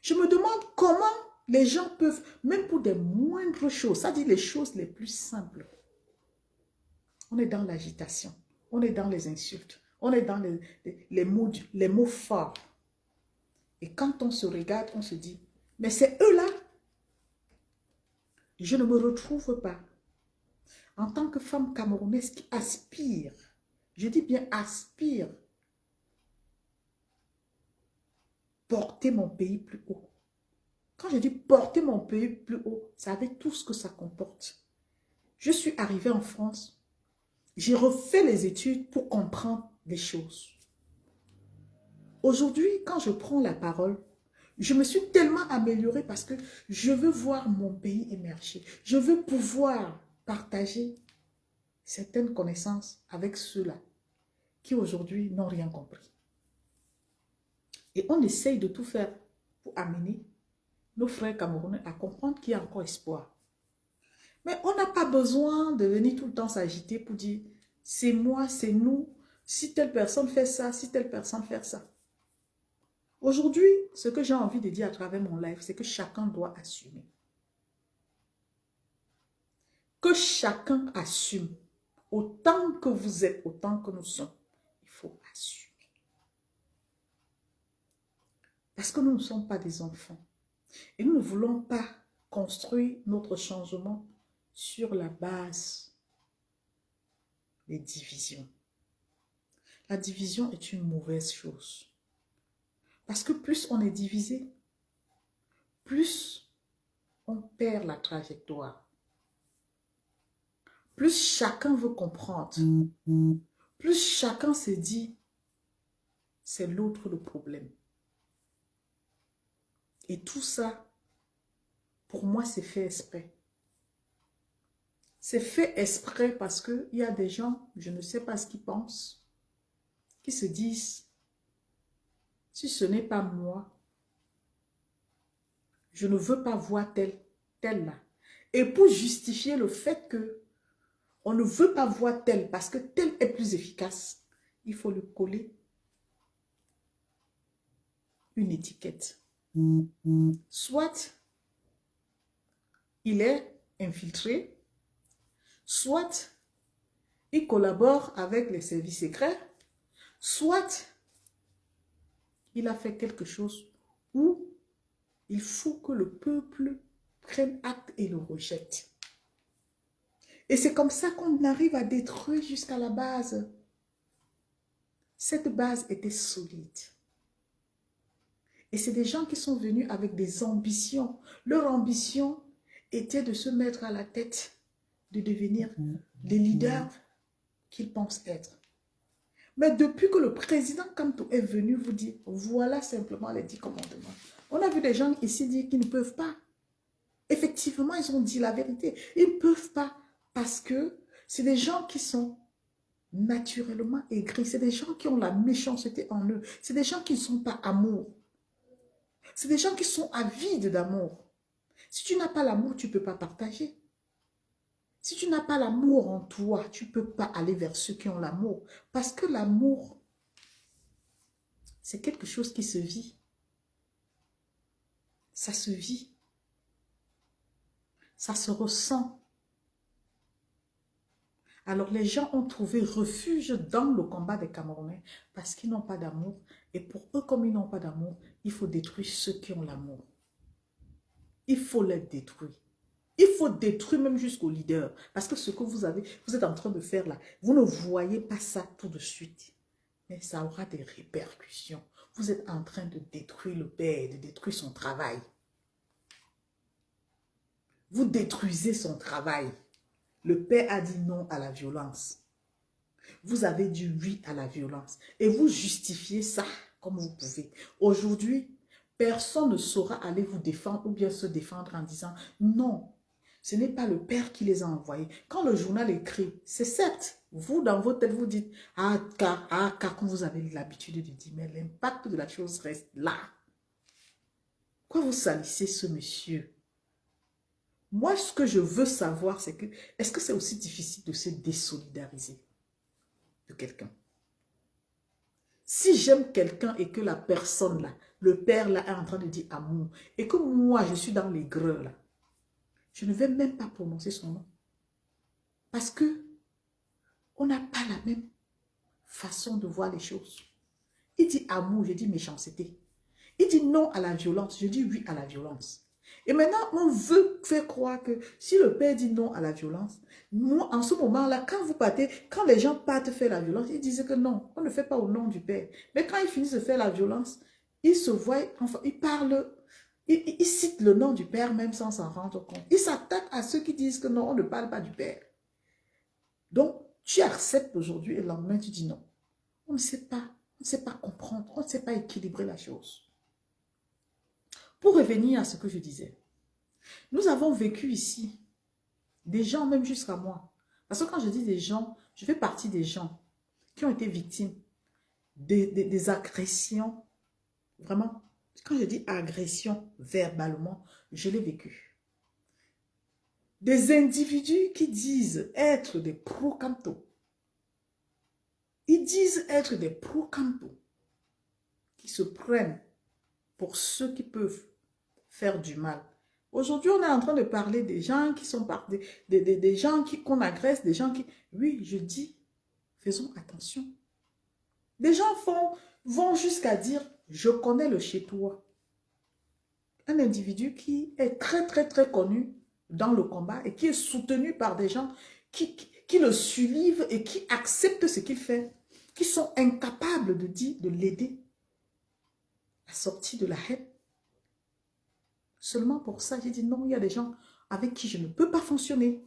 Je me demande comment les gens peuvent, même pour des moindres choses, ça dit les choses les plus simples. On est dans l'agitation, on est dans les insultes, on est dans les mots forts. Et quand on se regarde, on se dit, mais c'est eux là. Je ne me retrouve pas. En tant que femme camerounaise qui aspire, je dis bien aspire, porter mon pays plus haut. Quand je dis porter mon pays plus haut, ça avec tout ce que ça comporte. Je suis arrivée en France, j'ai refait les études pour comprendre les choses. Aujourd'hui, quand je prends la parole, je me suis tellement améliorée parce que je veux voir mon pays émerger. Je veux pouvoir partager certaines connaissances avec ceux-là qui aujourd'hui n'ont rien compris. Et on essaye de tout faire pour amener nos frères camerounais à comprendre qu'il y a encore espoir. Mais on n'a pas besoin de venir tout le temps s'agiter pour dire c'est moi, c'est nous, si telle personne fait ça, si telle personne fait ça. Aujourd'hui, ce que j'ai envie de dire à travers mon live, c'est que chacun doit assumer. Que chacun assume. Autant que vous êtes, autant que nous sommes. Il faut assumer. Parce que nous ne sommes pas des enfants. Et nous ne voulons pas construire notre changement sur la base des divisions. La division est une mauvaise chose. Parce que plus on est divisé, plus on perd la trajectoire. Plus chacun veut comprendre. Plus chacun se dit, c'est l'autre le problème. Et tout ça, pour moi, c'est fait exprès. C'est fait exprès parce qu'il y a des gens, je ne sais pas ce qu'ils pensent, qui se disent, si ce n'est pas moi, je ne veux pas voir tel là. Et pour justifier le fait que on ne veut pas voir tel parce que tel est plus efficace, il faut lui coller une étiquette. Soit il est infiltré, soit il collabore avec les services secrets, soit il a fait quelque chose où il faut que le peuple prenne acte et le rejette. Et c'est comme ça qu'on arrive à détruire jusqu'à la base. Cette base était solide. Et c'est des gens qui sont venus avec des ambitions. Leur ambition était de se mettre à la tête, de devenir des leaders qu'ils pensent être. Mais depuis que le président Kamto est venu vous dire, voilà simplement les 10 commandements. On a vu des gens ici dire qu'ils ne peuvent pas. Effectivement, ils ont dit la vérité. Ils ne peuvent pas parce que c'est des gens qui sont naturellement aigris. C'est des gens qui ont la méchanceté en eux. C'est des gens qui ne sont pas amour. C'est des gens qui sont avides d'amour. Si tu n'as pas l'amour, tu ne peux pas partager. Si tu n'as pas l'amour en toi, tu ne peux pas aller vers ceux qui ont l'amour. Parce que l'amour, c'est quelque chose qui se vit. Ça se vit. Ça se ressent. Alors les gens ont trouvé refuge dans le combat des Camerounais parce qu'ils n'ont pas d'amour. Et pour eux, comme ils n'ont pas d'amour, il faut détruire ceux qui ont l'amour. Il faut les détruire. Il faut détruire même jusqu'au leader. Parce que ce que vous êtes en train de faire là, vous ne voyez pas ça tout de suite. Mais ça aura des répercussions. Vous êtes en train de détruire le père, de détruire son travail. Vous détruisez son travail. Le père a dit non à la violence. Vous avez dit oui à la violence. Et vous justifiez ça comme vous pouvez. Aujourd'hui, personne ne saura aller vous défendre ou bien se défendre en disant non. Ce n'est pas le père qui les a envoyés. Quand le journal écrit, c'est certes, vous dans votre tête, vous dites car comme vous avez l'habitude de dire, mais l'impact de la chose reste là. Pourquoi vous salissez ce monsieur? Moi, ce que je veux savoir, c'est que, est-ce que c'est aussi difficile de se désolidariser de quelqu'un? Si j'aime quelqu'un et que la personne là, le père là est en train de dire amour, et que moi je suis dans les greux là, je ne vais même pas prononcer son nom. Parce que on n'a pas la même façon de voir les choses. Il dit amour, je dis méchanceté. Il dit non à la violence, je dis oui à la violence. Et maintenant, on veut faire croire que si le père dit non à la violence, moi, en ce moment-là, quand vous partez, quand les gens partent faire la violence, ils disent que non, on ne fait pas au nom du père. Mais quand ils finissent de faire la violence, ils se voient, enfin, ils parlent, ils citent le nom du père même sans s'en rendre compte. Ils s'attaquent à ceux qui disent que non, on ne parle pas du père. Donc, tu acceptes aujourd'hui et le lendemain, tu dis non. On ne sait pas, on ne sait pas comprendre, on ne sait pas équilibrer la chose. Pour revenir à ce que je disais, nous avons vécu ici, des gens même jusqu'à moi. Parce que quand je dis des gens, je fais partie des gens qui ont été victimes des agressions. Vraiment, quand je dis agression verbalement, je l'ai vécu. Des individus qui disent être des pro-Camto. Ils disent être des pro-Camto. Qui se prennent pour ceux qui peuvent faire du mal. Aujourd'hui, on est en train de parler des gens qui sont des gens qu'on agresse, des gens qui... Oui, je dis, faisons attention. Des gens vont jusqu'à dire, je connais le chez toi. Un individu qui est très, très, très connu dans le combat et qui est soutenu par des gens qui le suivent et qui acceptent ce qu'il fait, qui sont incapables de l'aider à sortir de la haine. Seulement pour ça, j'ai dit non, il y a des gens avec qui je ne peux pas fonctionner.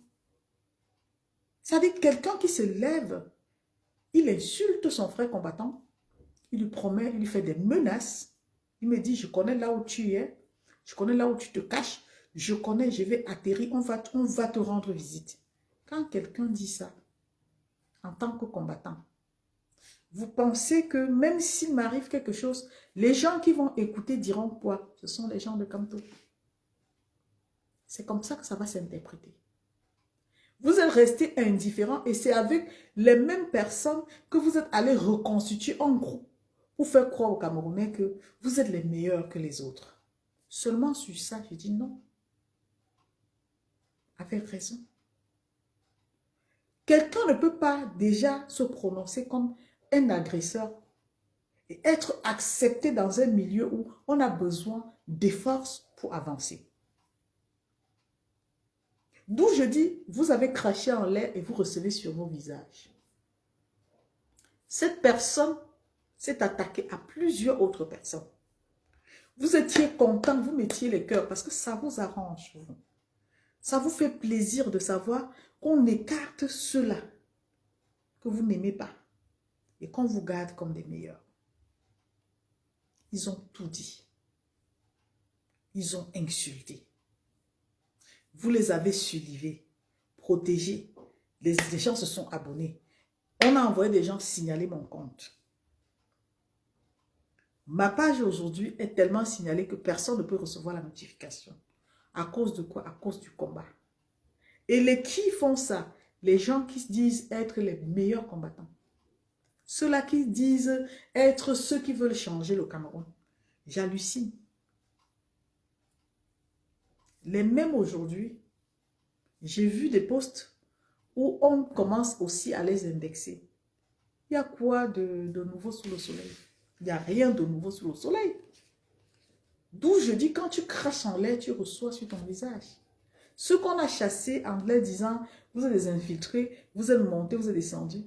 C'est-à-dire quelqu'un qui se lève, il insulte son frère combattant, il lui promet, il lui fait des menaces, il me dit, je connais là où tu es, je connais là où tu te caches, je connais, je vais atterrir, on va te rendre visite. Quand quelqu'un dit ça, en tant que combattant, vous pensez que même s'il m'arrive quelque chose, les gens qui vont écouter diront quoi? Ce sont les gens de Camto. C'est comme ça que ça va s'interpréter. Vous êtes resté indifférent et c'est avec les mêmes personnes que vous êtes allés reconstituer en groupe pour faire croire aux Camerounais que vous êtes les meilleurs que les autres. Seulement sur ça, je dis non. Avec raison. Quelqu'un ne peut pas déjà se prononcer comme un agresseur et être accepté dans un milieu où on a besoin d'efforts pour avancer. D'où je dis, vous avez craché en l'air et vous recevez sur vos visages. Cette personne s'est attaquée à plusieurs autres personnes. Vous étiez content, vous mettiez les cœurs parce que ça vous arrange. Ça vous fait plaisir de savoir qu'on écarte ceux-là que vous n'aimez pas et qu'on vous garde comme des meilleurs. Ils ont tout dit. Ils ont insulté. Vous les avez suivis, protégés. Les gens se sont abonnés. On a envoyé des gens signaler mon compte. Ma page aujourd'hui est tellement signalée que personne ne peut recevoir la notification. À cause de quoi? À cause du combat. Et les qui font ça? Les gens qui se disent être les meilleurs combattants. Ceux-là qui disent être ceux qui veulent changer le Cameroun. J'hallucine. Les mêmes aujourd'hui, j'ai vu des posts où on commence aussi à les indexer. Il y a quoi de nouveau sous le soleil? Il n'y a rien de nouveau sous le soleil. D'où je dis, quand tu craches en l'air, tu reçois sur ton visage. Ceux qu'on a chassés en leur disant, vous êtes des infiltrés, vous êtes montés, vous êtes descendus.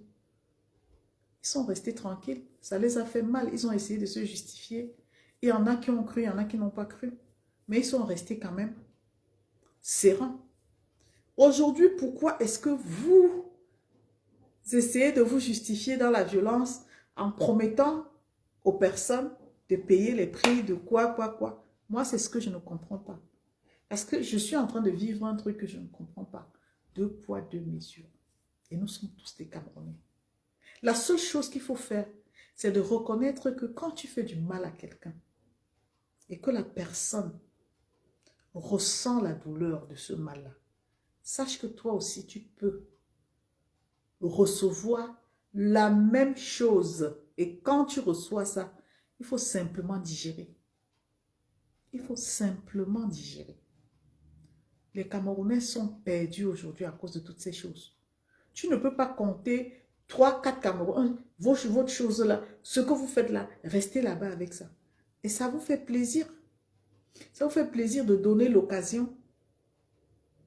Ils sont restés tranquilles. Ça les a fait mal. Ils ont essayé de se justifier. Il y en a qui ont cru, il y en a qui n'ont pas cru. Mais ils sont restés quand même sereins. Aujourd'hui, pourquoi est-ce que vous essayez de vous justifier dans la violence en promettant aux personnes de payer les prix de quoi? Moi, c'est ce que je ne comprends pas. Parce que je suis en train de vivre un truc que je ne comprends pas. Deux poids, deux mesures. Et nous sommes tous des Camerounais. La seule chose qu'il faut faire, c'est de reconnaître que quand tu fais du mal à quelqu'un et que la personne ressent la douleur de ce mal-là, sache que toi aussi, tu peux recevoir la même chose. Et quand tu reçois ça, il faut simplement digérer. Il faut simplement digérer. Les Camerounais sont perdus aujourd'hui à cause de toutes ces choses. Tu ne peux pas compter 3, 4 Camerounais, votre chose là, ce que vous faites là, restez là-bas avec ça. Et ça vous fait plaisir. Ça vous fait plaisir de donner l'occasion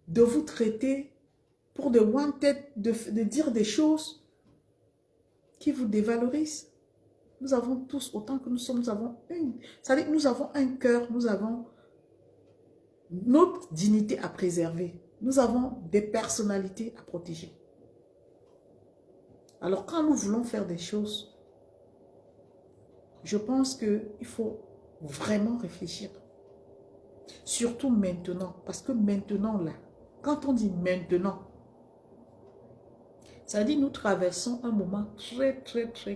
de vous traiter pour de wanted, de dire des choses qui vous dévalorisent. Nous avons tous, autant que nous sommes, nous avons c'est-à-dire que nous avons un cœur, nous avons notre dignité à préserver. Nous avons des personnalités à protéger. Alors quand nous voulons faire des choses, je pense qu'il faut vraiment réfléchir. Surtout maintenant, parce que maintenant là, quand on dit maintenant, ça dit nous traversons un moment très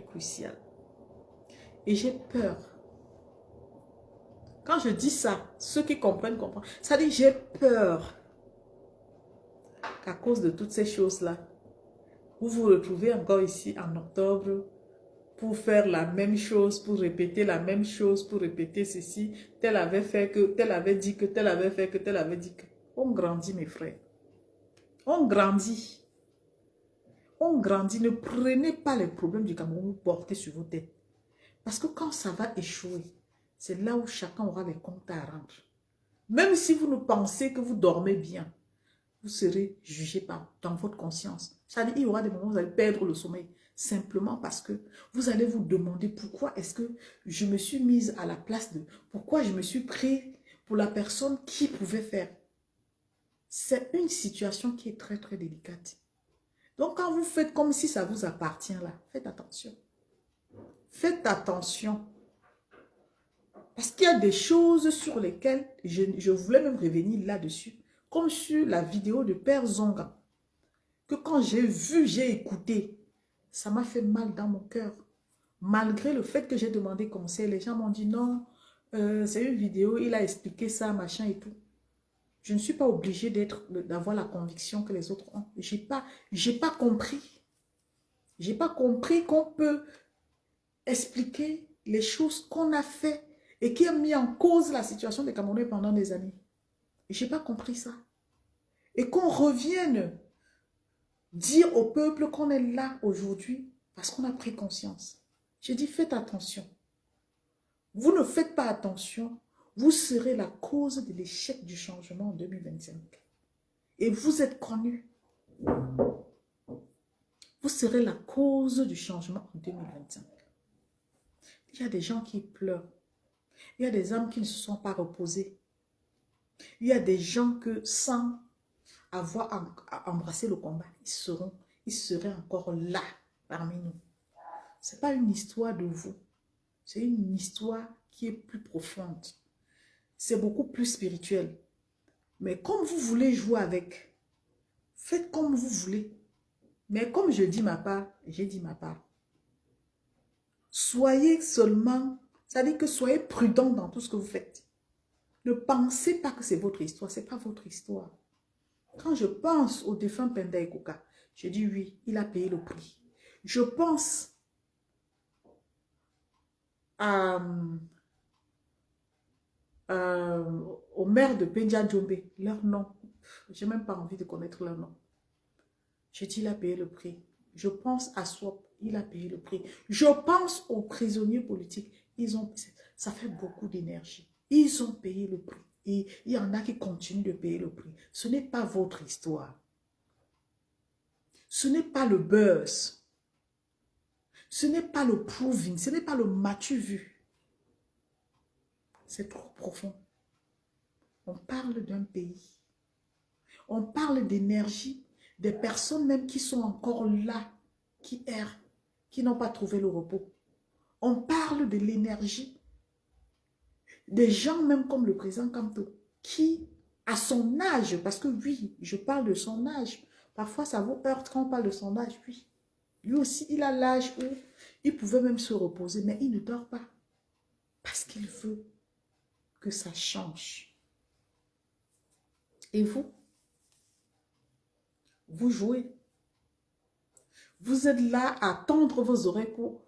crucial. Et j'ai peur. Quand je dis ça, ceux qui comprennent, comprennent. Ça dit j'ai peur qu'à cause de toutes ces choses-là, vous vous retrouvez encore ici en octobre pour faire la même chose, pour répéter la même chose, pour répéter ceci. Tel avait fait que, tel avait dit que, tel avait fait que, tel avait dit que. On grandit, mes frères. On grandit. On grandit. Ne prenez pas les problèmes du Cameroun, vous portez sur vos têtes. Parce que quand ça va échouer, c'est là où chacun aura les comptes à rendre. Même si vous ne pensez que vous dormez bien, vous serez jugé dans votre conscience. C'est-à-dire qu'il y aura des moments où vous allez perdre le sommeil. Simplement parce que vous allez vous demander pourquoi est-ce que je me suis mise à la place de... Pourquoi je me suis pris pour la personne qui pouvait faire. C'est une situation qui est très délicate. Donc quand vous faites comme si ça vous appartient là, faites attention. Faites attention. Parce qu'il y a des choses sur lesquelles je voulais même revenir là-dessus. Comme sur la vidéo de Père Zonga. Que quand j'ai vu, j'ai écouté, ça m'a fait mal dans mon cœur. Malgré le fait que j'ai demandé conseil, les gens m'ont dit non, c'est une vidéo, il a expliqué ça, machin et tout. Je ne suis pas obligée d'avoir la conviction que les autres ont. J'ai pas compris. J'ai pas compris qu'on peut expliquer les choses qu'on a fait et qui a mis en cause la situation des Camerounais pendant des années. J'ai pas compris ça. Et qu'on revienne dire au peuple qu'on est là aujourd'hui parce qu'on a pris conscience. J'ai dit, faites attention. Vous ne faites pas attention, vous serez la cause de l'échec du changement en 2025. Et vous êtes connus. Vous serez la cause du changement en 2025. Il y a des gens qui pleurent. Il y a des âmes qui ne se sont pas reposées. Il y a des gens que sans avoir embrassé le combat, ils seraient encore là parmi nous. Ce n'est pas une histoire de vous. C'est une histoire qui est plus profonde. C'est beaucoup plus spirituel. Mais comme vous voulez jouer avec, faites comme vous voulez. Mais comme je dis ma part, j'ai dit ma part. Soyez seulement, c'est-à-dire que soyez prudent dans tout ce que vous faites. Ne pensez pas que c'est votre histoire, ce n'est pas votre histoire. Quand je pense au défunt Penda Ekoka, je dis oui, il a payé le prix. Je pense au maire de Penja Djombe, leur nom, je n'ai même pas envie de connaître leur nom. Je dis, il a payé le prix. Je pense à Swap, il a payé le prix. Je pense aux prisonniers politiques, ça fait beaucoup d'énergie. Ils ont payé le prix. Et il y en a qui continuent de payer le prix. Ce n'est pas votre histoire. Ce n'est pas le buzz. Ce n'est pas le proving. Ce n'est pas le m'as-tu vu. C'est trop profond. On parle d'un pays. On parle d'énergie, des personnes même qui sont encore là, qui errent, qui n'ont pas trouvé le repos. On parle de l'énergie des gens même comme le président Kamto, qui, à son âge, parce que oui, je parle de son âge, parfois ça vous heurte quand on parle de son âge, oui. Lui aussi, il a l'âge où il pouvait même se reposer, mais il ne dort pas. Parce qu'il veut que ça change. Et vous? Vous jouez. Vous êtes là à tendre vos oreilles pour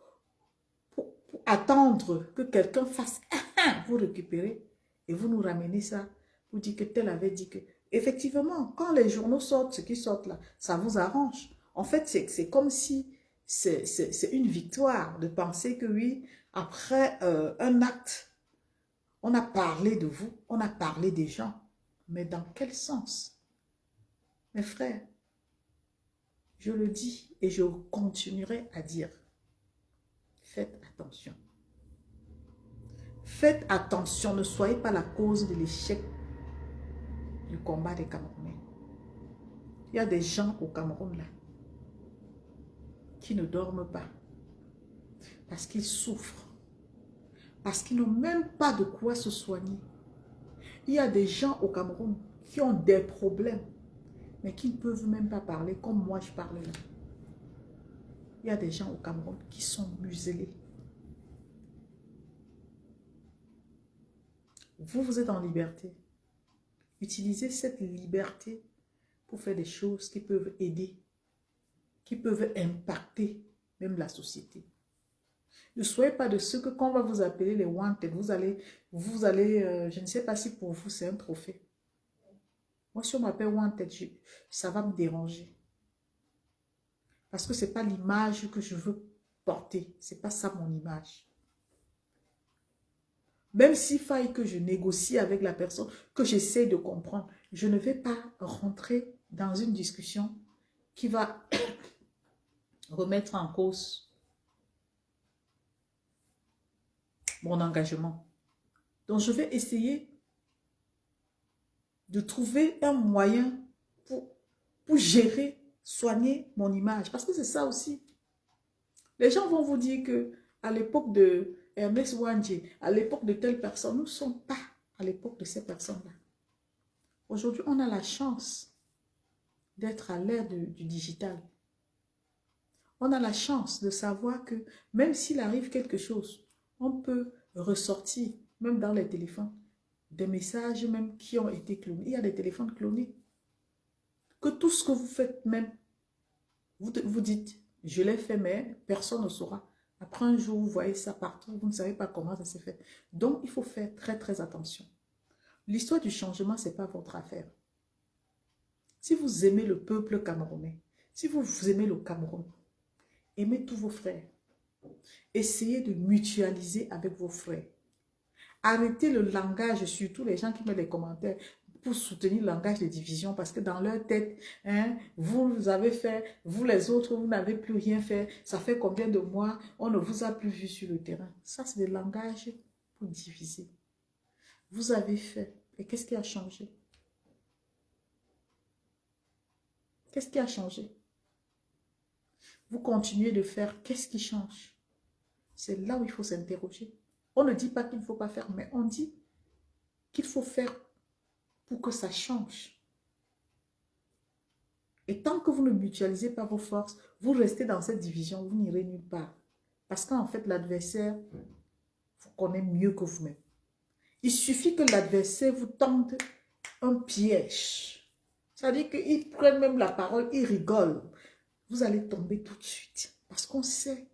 attendre que quelqu'un fasse vous récupérez et vous nous ramenez ça. Vous dites que tel avait dit que... Effectivement, quand les journaux sortent, ce qui sortent là, ça vous arrange. En fait, c'est comme si c'est une victoire de penser que oui, après un acte, on a parlé de vous, on a parlé des gens. Mais dans quel sens? Mes frères, je le dis et je continuerai à dire, faites attention. Faites attention, ne soyez pas la cause de l'échec du combat des Camerounais. Il y a des gens au Cameroun là qui ne dorment pas parce qu'ils souffrent, parce qu'ils n'ont même pas de quoi se soigner. Il y a des gens au Cameroun qui ont des problèmes, mais qui ne peuvent même pas parler comme moi je parle là. Il y a des gens au Cameroun qui sont muselés. Vous, vous êtes en liberté. Utilisez cette liberté pour faire des choses qui peuvent aider, qui peuvent impacter même la société. Ne soyez pas de ceux que quand on va vous appeler les wanted, vous allez je ne sais pas si pour vous c'est un trophée. Moi, si on m'appelle wanted, ça va me déranger. Parce que ce n'est pas l'image que je veux porter. Ce n'est pas ça mon image. Même s'il faille que je négocie avec la personne, que j'essaie de comprendre, je ne vais pas rentrer dans une discussion qui va remettre en cause mon engagement. Donc, je vais essayer de trouver un moyen pour gérer, soigner mon image. Parce que c'est ça aussi. Les gens vont vous dire que à l'époque de Ernest Ouandjé, à l'époque de telle personne, nous ne sommes pas à l'époque de ces personnes-là. Aujourd'hui, on a la chance d'être à l'ère du digital. On a la chance de savoir que même s'il arrive quelque chose, on peut ressortir, même dans les téléphones, des messages même qui ont été clonés. Il y a des téléphones clonés. Que tout ce que vous faites même, vous dites, je l'ai fait, mais personne ne saura. Après un jour, vous voyez ça partout, vous ne savez pas comment ça s'est fait. Donc, il faut faire très, très attention. L'histoire du changement, ce n'est pas votre affaire. Si vous aimez le peuple camerounais, si vous aimez le Cameroun, aimez tous vos frères. Essayez de mutualiser avec vos frères. Arrêtez le langage, surtout les gens qui mettent des commentaires pour soutenir le langage de division, parce que dans leur tête, hein, vous avez fait, vous les autres, vous n'avez plus rien fait. Ça fait combien de mois, on ne vous a plus vu sur le terrain. Ça, c'est le langage pour diviser. Vous avez fait. Et qu'est-ce qui a changé? Qu'est-ce qui a changé? Vous continuez de faire. Qu'est-ce qui change? C'est là où il faut s'interroger. On ne dit pas qu'il ne faut pas faire, mais on dit qu'il faut faire pour que ça change. Et tant que vous ne mutualisez pas vos forces, vous restez dans cette division, vous n'irez nulle part. Parce qu'en fait, l'adversaire vous connaît mieux que vous-même. Il suffit que l'adversaire vous tente un piège. C'est-à-dire qu'il prenne même la parole, il rigole. Vous allez tomber tout de suite. Parce qu'on sait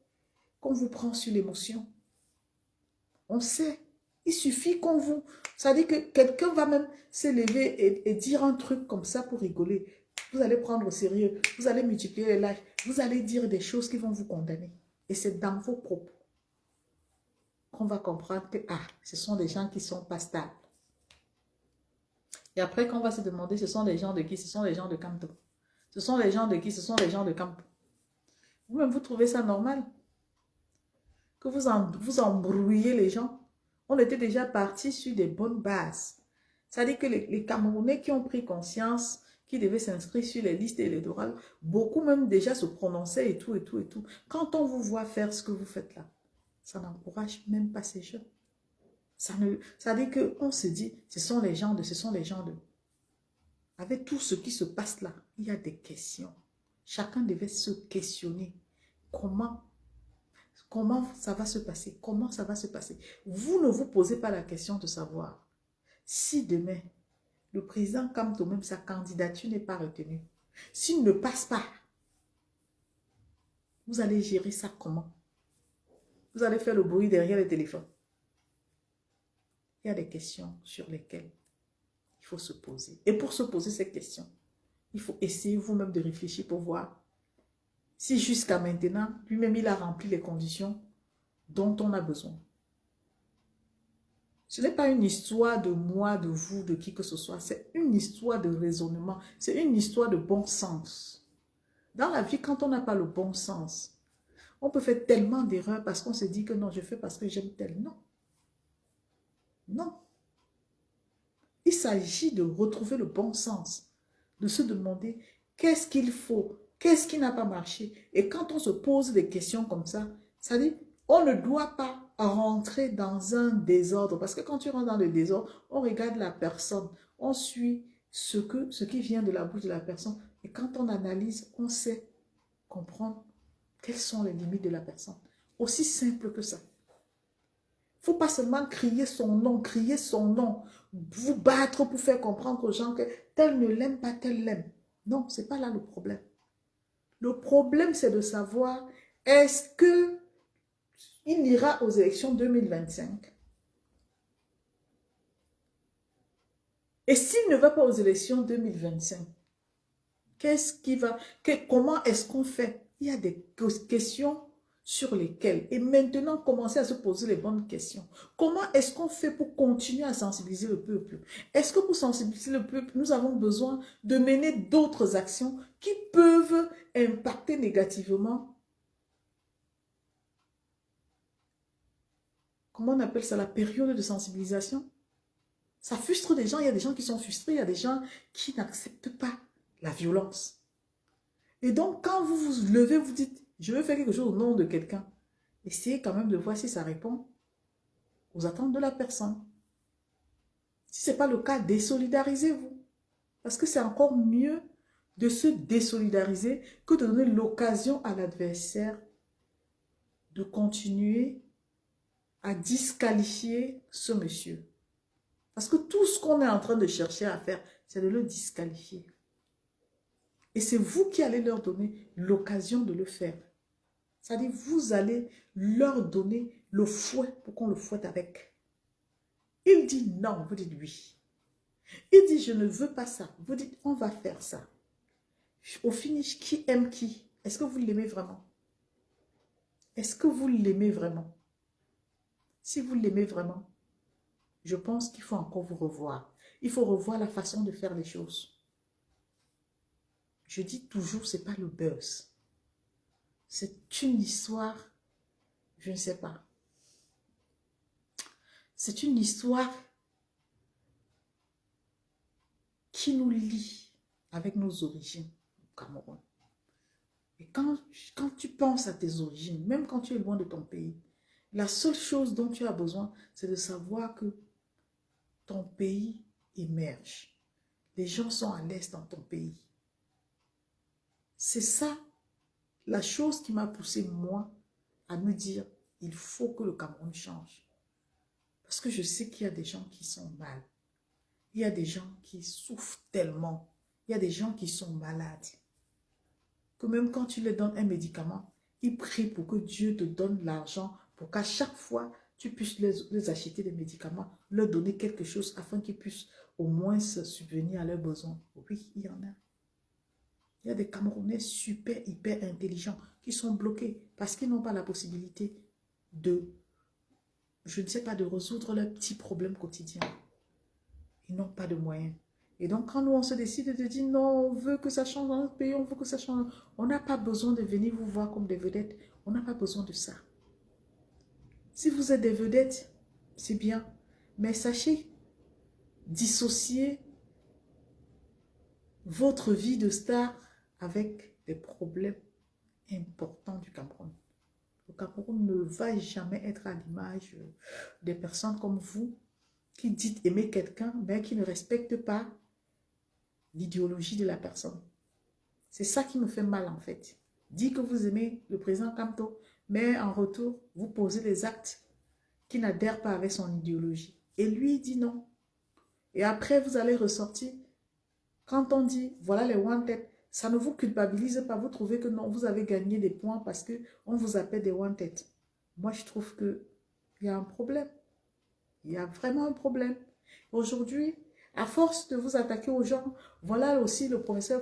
qu'on vous prend sur l'émotion. On sait. Il suffit qu'on vous... C'est-à-dire que quelqu'un va même s'élever et dire un truc comme ça pour rigoler. Vous allez prendre au sérieux. Vous allez multiplier les likes. Vous allez dire des choses qui vont vous condamner. Et c'est dans vos propos qu'on va comprendre que ce sont des gens qui ne sont pas stables. Et après, qu'on va se demander, ce sont des gens de qui? Ce sont des gens de Kamto. Ce sont les gens de qui? Ce sont les gens de Kamto. Vous-même, vous trouvez ça normal? Que vous embrouillez les gens? On était déjà parti sur des bonnes bases. C'est-à-dire que les Camerounais qui ont pris conscience qui devaient s'inscrire sur les listes électorales, beaucoup même déjà se prononçaient et tout, et tout, et tout. Quand on vous voit faire ce que vous faites là, ça n'encourage même pas ces jeunes. Ça dit qu'on se dit, ce sont les gens de, ce sont les gens de. Avec tout ce qui se passe là, il y a des questions. Chacun devait se questionner. Comment ça va se passer? Comment ça va se passer? Vous ne vous posez pas la question de savoir si demain, le président Kamto, même sa candidature n'est pas retenue. S'il ne passe pas, vous allez gérer ça comment? Vous allez faire le bruit derrière le téléphone. Il y a des questions sur lesquelles il faut se poser. Et pour se poser ces questions, il faut essayer vous-même de réfléchir pour voir si jusqu'à maintenant, lui-même, il a rempli les conditions dont on a besoin. Ce n'est pas une histoire de moi, de vous, de qui que ce soit. C'est une histoire de raisonnement. C'est une histoire de bon sens. Dans la vie, quand on n'a pas le bon sens, on peut faire tellement d'erreurs parce qu'on se dit que non, je fais parce que j'aime tel. Non. Non. Il s'agit de retrouver le bon sens, de se demander qu'est-ce qu'il faut, qu'est-ce qui n'a pas marché. Et quand on se pose des questions comme ça dit, on ne doit pas rentrer dans un désordre. Parce que quand tu rentres dans le désordre, on regarde la personne, on suit ce qui vient de la bouche de la personne. Et quand on analyse, on sait comprendre quelles sont les limites de la personne. Aussi simple que ça. Il ne faut pas seulement crier son nom, vous battre pour faire comprendre aux gens que tel ne l'aime pas, tel l'aime. Non, ce n'est pas là le problème. Le problème, c'est de savoir, est-ce qu'il ira aux élections 2025? Et s'il ne va pas aux élections 2025, comment est-ce qu'on fait? Il y a des questions sur lesquelles, et maintenant, commencer à se poser les bonnes questions. Comment est-ce qu'on fait pour continuer à sensibiliser le peuple? Est-ce que pour sensibiliser le peuple, nous avons besoin de mener d'autres actions qui peuvent impacter négativement? Comment on appelle ça? La période de sensibilisation? Ça frustre des gens, il y a des gens qui sont frustrés, il y a des gens qui n'acceptent pas la violence. Et donc, quand vous vous levez, vous dites, je veux faire quelque chose au nom de quelqu'un, essayez quand même de voir si ça répond aux attentes de la personne. Si ce n'est pas le cas, désolidarisez-vous. Parce que c'est encore mieux de se désolidariser que de donner l'occasion à l'adversaire de continuer à disqualifier ce monsieur. Parce que tout ce qu'on est en train de chercher à faire, c'est de le disqualifier. Et c'est vous qui allez leur donner l'occasion de le faire. C'est-à-dire, vous allez leur donner le fouet pour qu'on le fouette avec. Il dit non, vous dites oui. Il dit je ne veux pas ça. Vous dites on va faire ça. Au finish, qui aime qui? Est-ce que vous l'aimez vraiment? Est-ce que vous l'aimez vraiment? Si vous l'aimez vraiment, je pense qu'il faut encore vous revoir. Il faut revoir la façon de faire les choses. Je dis toujours, ce n'est pas le buzz. C'est une histoire, je ne sais pas. C'est une histoire qui nous lie avec nos origines au Cameroun. Et quand tu penses à tes origines, même quand tu es loin de ton pays, la seule chose dont tu as besoin, c'est de savoir que ton pays émerge. Les gens sont à l'aise dans ton pays. C'est ça, la chose qui m'a poussé, moi, à me dire, il faut que le Cameroun change. Parce que je sais qu'il y a des gens qui sont mal. Il y a des gens qui souffrent tellement. Il y a des gens qui sont malades. Que même quand tu leur donnes un médicament, ils prient pour que Dieu te donne l'argent pour qu'à chaque fois, tu puisses les acheter des médicaments, leur donner quelque chose afin qu'ils puissent au moins se subvenir à leurs besoins. Oui, il y en a. Il y a des Camerounais super, hyper intelligents qui sont bloqués parce qu'ils n'ont pas la possibilité de, je ne sais pas, de résoudre leurs petits problèmes quotidiens. Ils n'ont pas de moyens. Et donc, quand nous, on se décide de dire non, on veut que ça change dans notre pays, on veut que ça change, on n'a pas besoin de venir vous voir comme des vedettes. On n'a pas besoin de ça. Si vous êtes des vedettes, c'est bien. Mais sachez, dissocier votre vie de star avec des problèmes importants du Cameroun. Le Cameroun ne va jamais être à l'image des personnes comme vous qui dites aimer quelqu'un, mais qui ne respectent pas l'idéologie de la personne. C'est ça qui me fait mal en fait. Dites que vous aimez le président Kamto, mais en retour, vous posez des actes qui n'adhèrent pas avec son idéologie. Et lui, il dit non. Et après, vous allez ressortir. Quand on dit, voilà les wanted, ça ne vous culpabilise pas. Vous trouvez que non, vous avez gagné des points parce qu'on vous appelle des wanted. Moi, je trouve qu'il y a un problème. Il y a vraiment un problème. Aujourd'hui, à force de vous attaquer aux gens, voilà aussi le professeur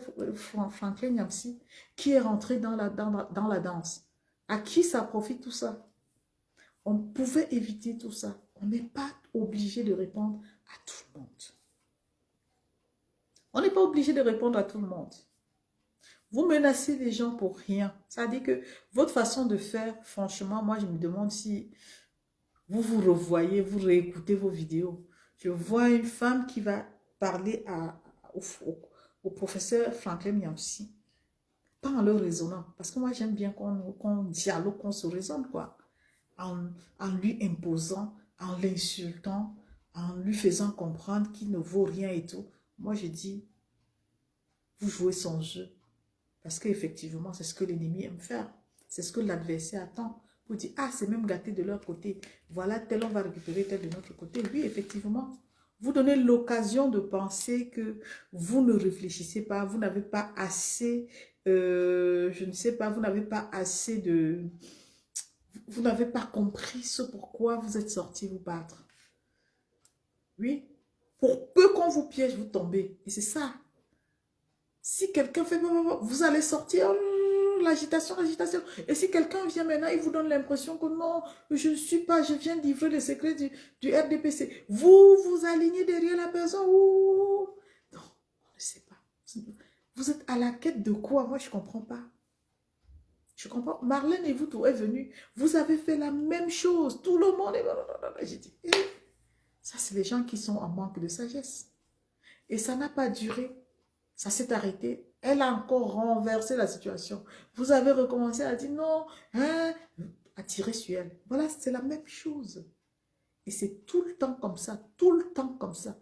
Franklin Nyamsi qui est rentré dans la danse. À qui ça profite tout ça? On pouvait éviter tout ça. On n'est pas obligé de répondre à tout le monde. On n'est pas obligé de répondre à tout le monde. Vous menacez les gens pour rien. Ça veut dire que votre façon de faire, franchement, moi je me demande si vous vous revoyez, vous réécoutez vos vidéos. Je vois une femme qui va parler au professeur Franklin Nyamsi, pas en le raisonnant, parce que moi j'aime bien qu'on dialogue, qu'on se raisonne, quoi. En lui imposant, en l'insultant, en lui faisant comprendre qu'il ne vaut rien et tout. Moi je dis, vous jouez son jeu, parce qu'effectivement c'est ce que l'ennemi aime faire, c'est ce que l'adversaire attend. Vous dites, ah, c'est même gâté de leur côté. Voilà, tel on va récupérer, tel de notre côté. Oui, effectivement. Vous donnez l'occasion de penser que vous ne réfléchissez pas, vous n'avez pas assez, je ne sais pas, vous n'avez pas assez de... Vous n'avez pas compris ce pourquoi vous êtes sorti vous battre. Oui. Pour peu qu'on vous piège, vous tombez. Et c'est ça. Si quelqu'un fait... Vous allez sortir... L'agitation, l'agitation. Et si quelqu'un vient maintenant, il vous donne l'impression que non, je ne suis pas, je viens livrer les secrets du RDPC. Vous alignez derrière la personne. Ouh. Non, on ne sait pas. Vous êtes à la quête de quoi? Moi, je ne comprends pas. Je comprends. Marlène et vous, tout est venu. Vous avez fait la même chose. Tout le monde est... J'ai dit, ça, c'est les gens qui sont en manque de sagesse. Et ça n'a pas duré. Ça s'est arrêté. Elle a encore renversé la situation. Vous avez recommencé à dire non, hein, à tirer sur elle. Voilà, c'est la même chose. Et c'est tout le temps comme ça, tout le temps comme ça,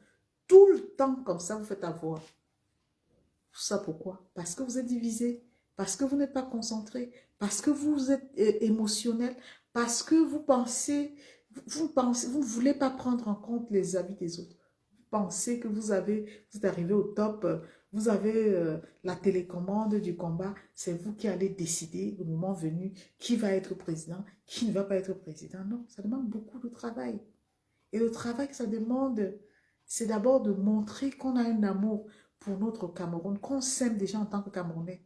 tout le temps comme ça, vous faites avoir. Tout ça pourquoi? Parce que vous êtes divisé, parce que vous n'êtes pas concentré, parce que vous êtes émotionnel, parce que vous pensez, vous ne voulez pas prendre en compte les avis des autres. Vous pensez que vous êtes arrivé au top, vous avez la télécommande du combat, c'est vous qui allez décider au moment venu qui va être président, qui ne va pas être président. Non, ça demande beaucoup de travail. Et le travail que ça demande, c'est d'abord de montrer qu'on a un amour pour notre Cameroun, qu'on s'aime déjà en tant que Camerounais.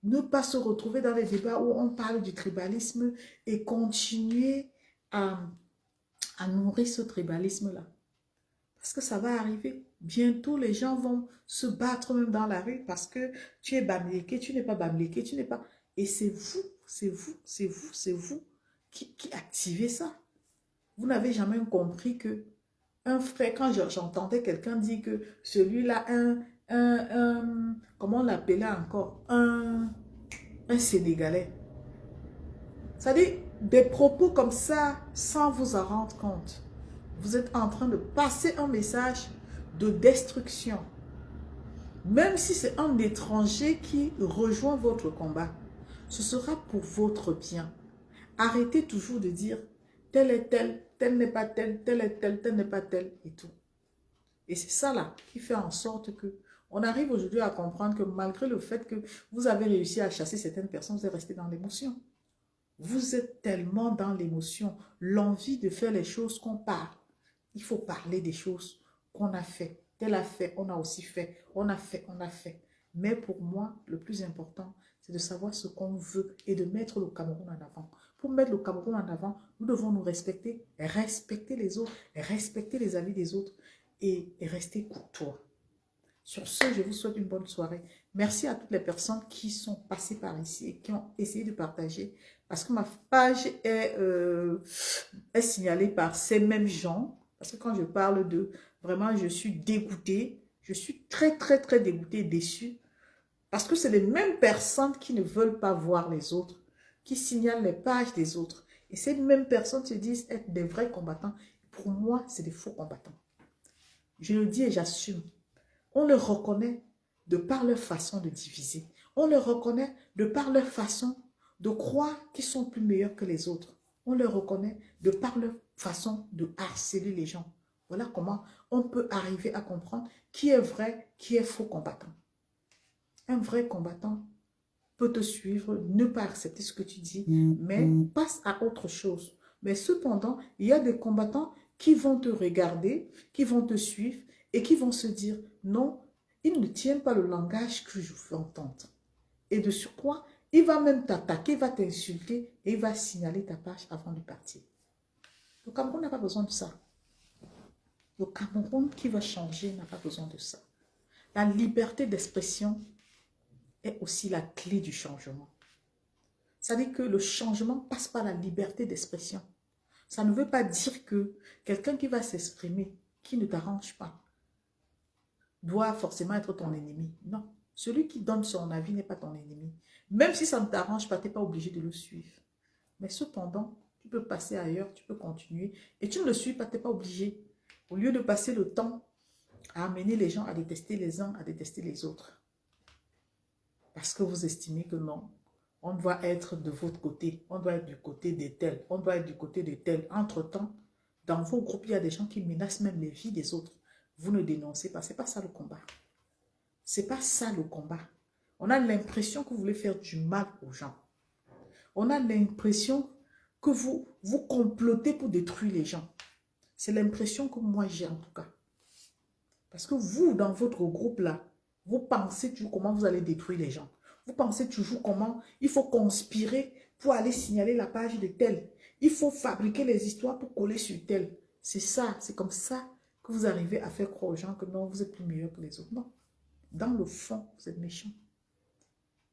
Ne pas se retrouver dans les débats où on parle du tribalisme et continuer à nourrir ce tribalisme-là. Parce que ça va arriver. Bientôt, les gens vont se battre même dans la rue parce que tu es bamléké, tu n'es pas bamléké, tu n'es pas... Et c'est vous, c'est vous, c'est vous, c'est vous qui activez ça. Vous n'avez jamais compris que un frère, quand j'entendais quelqu'un dire que celui-là, comment on l'appelait encore? Un Sénégalais. Ça dit, des propos comme ça, sans vous en rendre compte. Vous êtes en train de passer un message de destruction. Même si c'est un étranger qui rejoint votre combat, ce sera pour votre bien. Arrêtez toujours de dire tel est tel, tel n'est pas tel, tel est tel, tel n'est pas tel et tout. Et c'est ça là qui fait en sorte que on arrive aujourd'hui à comprendre que malgré le fait que vous avez réussi à chasser certaines personnes, vous êtes resté dans l'émotion. Vous êtes tellement dans l'émotion, l'envie de faire les choses qu'on parle. Il faut parler des choses qu'on a fait. Tel a fait, on a aussi fait. On a fait, on a fait. Mais pour moi, le plus important, c'est de savoir ce qu'on veut et de mettre le Cameroun en avant. Pour mettre le Cameroun en avant, nous devons nous respecter, respecter les autres, respecter les avis des autres et rester courtois. Sur ce, je vous souhaite une bonne soirée. Merci à toutes les personnes qui sont passées par ici et qui ont essayé de partager. Parce que ma page est signalée par ces mêmes gens. Parce que quand je parle d'eux, vraiment, je suis dégoûtée. Je suis très, très, très dégoûtée et déçue parce que c'est les mêmes personnes qui ne veulent pas voir les autres, qui signalent les pages des autres. Et ces mêmes personnes se disent être des vrais combattants. Pour moi, c'est des faux combattants. Je le dis et j'assume. On le reconnaît de par leur façon de diviser. On le reconnaît de par leur façon de croire qu'ils sont plus meilleurs que les autres. On le reconnaît de par leur façon de harceler les gens. Voilà comment on peut arriver à comprendre qui est vrai, qui est faux combattant. Un vrai combattant peut te suivre, ne pas accepter ce que tu dis, mais passe à autre chose. Mais cependant, il y a des combattants qui vont te regarder, qui vont te suivre et qui vont se dire, non, ils ne tiennent pas le langage que je veux entendre. Et de surcroît, il va même t'attaquer, il va t'insulter et il va signaler ta page avant de partir. Le Cameroun n'a pas besoin de ça. Le Cameroun qui va changer n'a pas besoin de ça. La liberté d'expression est aussi la clé du changement. Ça dit que le changement passe par la liberté d'expression. Ça ne veut pas dire que quelqu'un qui va s'exprimer, qui ne t'arrange pas, doit forcément être ton ennemi. Non. Celui qui donne son avis n'est pas ton ennemi. Même si ça ne t'arrange pas, tu n'es pas obligé de le suivre. Mais cependant, tu peux passer ailleurs, tu peux continuer. Et tu ne le suis pas, tu n'es pas obligé. Au lieu de passer le temps à amener les gens à détester les uns, à détester les autres. Parce que vous estimez que non, on doit être de votre côté, on doit être du côté des tels, on doit être du côté des tels. Entre-temps, dans vos groupes, il y a des gens qui menacent même les vies des autres. Vous ne dénoncez pas, ce n'est pas ça le combat. Ce n'est pas ça le combat. On a l'impression que vous voulez faire du mal aux gens. On a l'impression que vous complotez pour détruire les gens. C'est l'impression que moi j'ai en tout cas. Parce que vous, dans votre groupe-là, vous pensez toujours comment vous allez détruire les gens. Vous pensez toujours comment il faut conspirer pour aller signaler la page de tel. Il faut fabriquer les histoires pour coller sur tel. C'est ça, c'est comme ça que vous arrivez à faire croire aux gens que non, vous êtes plus meilleur que les autres. Non. Dans le fond, vous êtes méchant.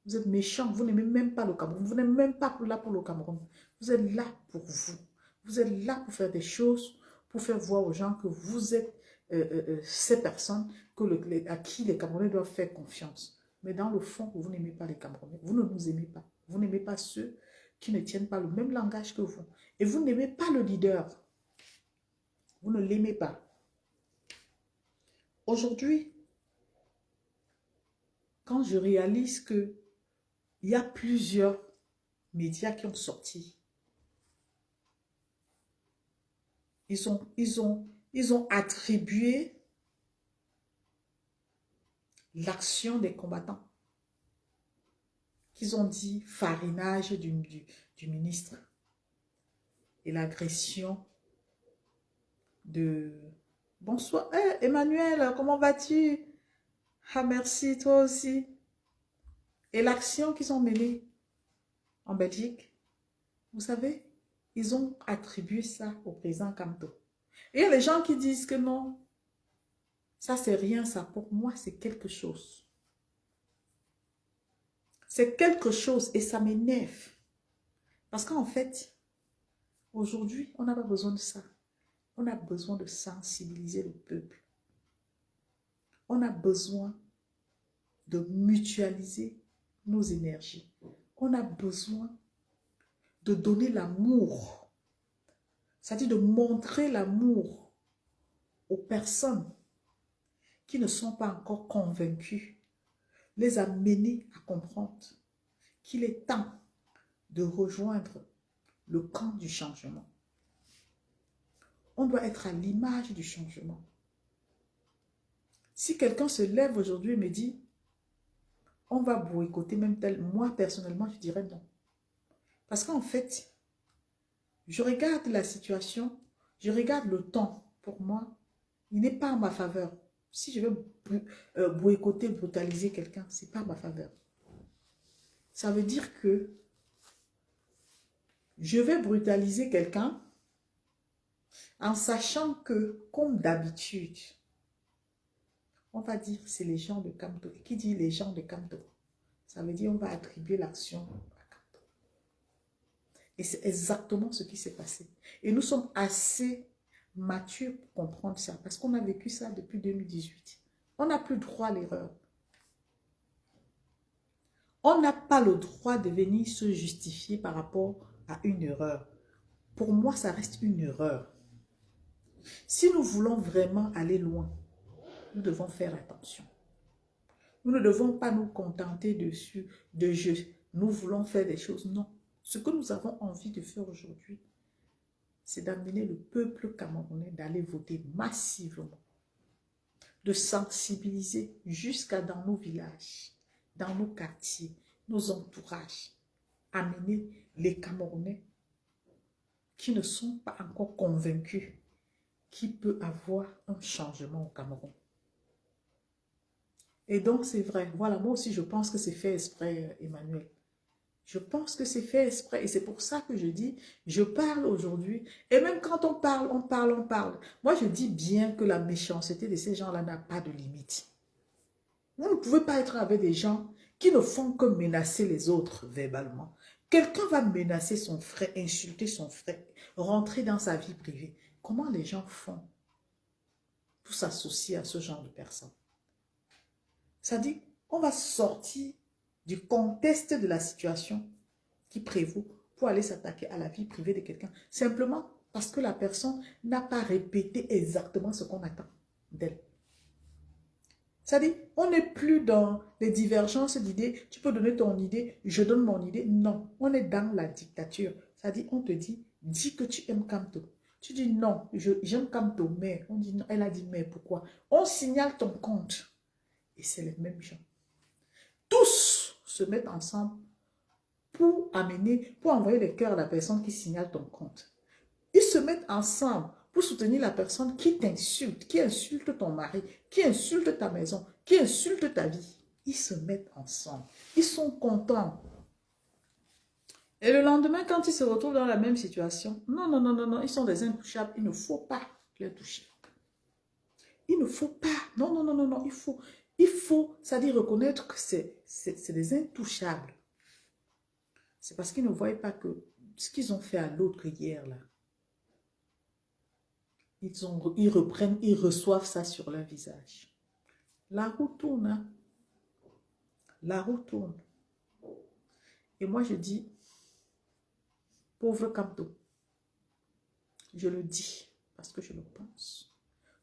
Vous êtes méchant, vous n'aimez même pas le Cameroun. Vous n'êtes même pas là pour le Cameroun. Vous êtes là pour vous. Vous êtes là pour faire des choses, pour faire voir aux gens que vous êtes ces personnes à qui les Camerounais doivent faire confiance. Mais dans le fond, vous n'aimez pas les Camerounais. Vous ne nous aimez pas. Vous n'aimez pas ceux qui ne tiennent pas le même langage que vous. Et vous n'aimez pas le leader. Vous ne l'aimez pas. Aujourd'hui, quand je réalise que il y a plusieurs médias qui ont sorti, ils ont attribué l'action des combattants. Qu'ils ont dit farinage du ministre et l'agression de... Bonsoir, hey, Emmanuel, comment vas-tu? Ah merci, toi aussi. Et l'action qu'ils ont menée en Belgique, vous savez, ils ont attribué ça au président Kamto. Et il y a les gens qui disent que non, ça c'est rien, ça pour moi c'est quelque chose. C'est quelque chose et ça m'énerve. Parce qu'en fait, aujourd'hui, on n'a pas besoin de ça. On a besoin de sensibiliser le peuple. On a besoin de mutualiser nos énergies. On a besoin de donner l'amour. C'est-à-dire de montrer l'amour aux personnes qui ne sont pas encore convaincues. Les amener à comprendre qu'il est temps de rejoindre le camp du changement. On doit être à l'image du changement. Si quelqu'un se lève aujourd'hui et me dit, on va boycotter même tel, moi personnellement, je dirais non. Parce qu'en fait, je regarde la situation, je regarde le temps. Pour moi, il n'est pas en ma faveur. Si je veux boycotter, brutaliser quelqu'un, ce n'est pas en ma faveur. Ça veut dire que je vais brutaliser quelqu'un en sachant que, comme d'habitude, on va dire c'est les gens de Kamto. Et qui dit les gens de Kamto? Ça veut dire on va attribuer l'action à Kamto. Et c'est exactement ce qui s'est passé. Et nous sommes assez matures pour comprendre ça. Parce qu'on a vécu ça depuis 2018. On n'a plus droit à l'erreur. On n'a pas le droit de venir se justifier par rapport à une erreur. Pour moi, ça reste une erreur. Si nous voulons vraiment aller loin, nous devons faire attention. Nous ne devons pas nous contenter de jeu. Nous voulons faire des choses. Non. Ce que nous avons envie de faire aujourd'hui, c'est d'amener le peuple camerounais d'aller voter massivement, de sensibiliser jusqu'à dans nos villages, dans nos quartiers, nos entourages, amener les Camerounais qui ne sont pas encore convaincus qu'il peut avoir un changement au Cameroun. Et donc, c'est vrai. Voilà, moi aussi, je pense que c'est fait exprès, Emmanuel. Je pense que c'est fait exprès. Et c'est pour ça que je dis, je parle aujourd'hui. Et même quand on parle, on parle, on parle. Moi, je dis bien que la méchanceté de ces gens-là n'a pas de limite. Vous ne pouvez pas être avec des gens qui ne font que menacer les autres verbalement. Quelqu'un va menacer son frère, insulter son frère, rentrer dans sa vie privée. Comment les gens font pour s'associer à ce genre de personnes? Ça dit, on va sortir du contexte de la situation qui prévaut pour aller s'attaquer à la vie privée de quelqu'un. Simplement parce que la personne n'a pas répété exactement ce qu'on attend d'elle. Ça dit, on n'est plus dans les divergences d'idées. Tu peux donner ton idée, je donne mon idée. Non, on est dans la dictature. Ça dit, on te dit, dis que tu aimes Kamto. Tu dis non, j'aime Kamto, mais on dit non. Elle a dit mais pourquoi? On signale ton compte. Et c'est les mêmes gens. Tous se mettent ensemble pour amener, pour envoyer les cœurs à la personne qui signale ton compte. Ils se mettent ensemble pour soutenir la personne qui t'insulte, qui insulte ton mari, qui insulte ta maison, qui insulte ta vie. Ils se mettent ensemble. Ils sont contents. Et le lendemain, quand ils se retrouvent dans la même situation, non, non, non, non, non, ils sont des intouchables. Il ne faut pas les toucher. Il ne faut pas. Non, non, non, non, non, il faut, c'est-à-dire reconnaître que c'est des intouchables. C'est parce qu'ils ne voient pas que ce qu'ils ont fait à l'autre hier, là, ils reprennent, ils reçoivent ça sur leur visage. La roue tourne, hein? La roue tourne. Et moi, je dis, pauvre Kamto, je le dis parce que je le pense,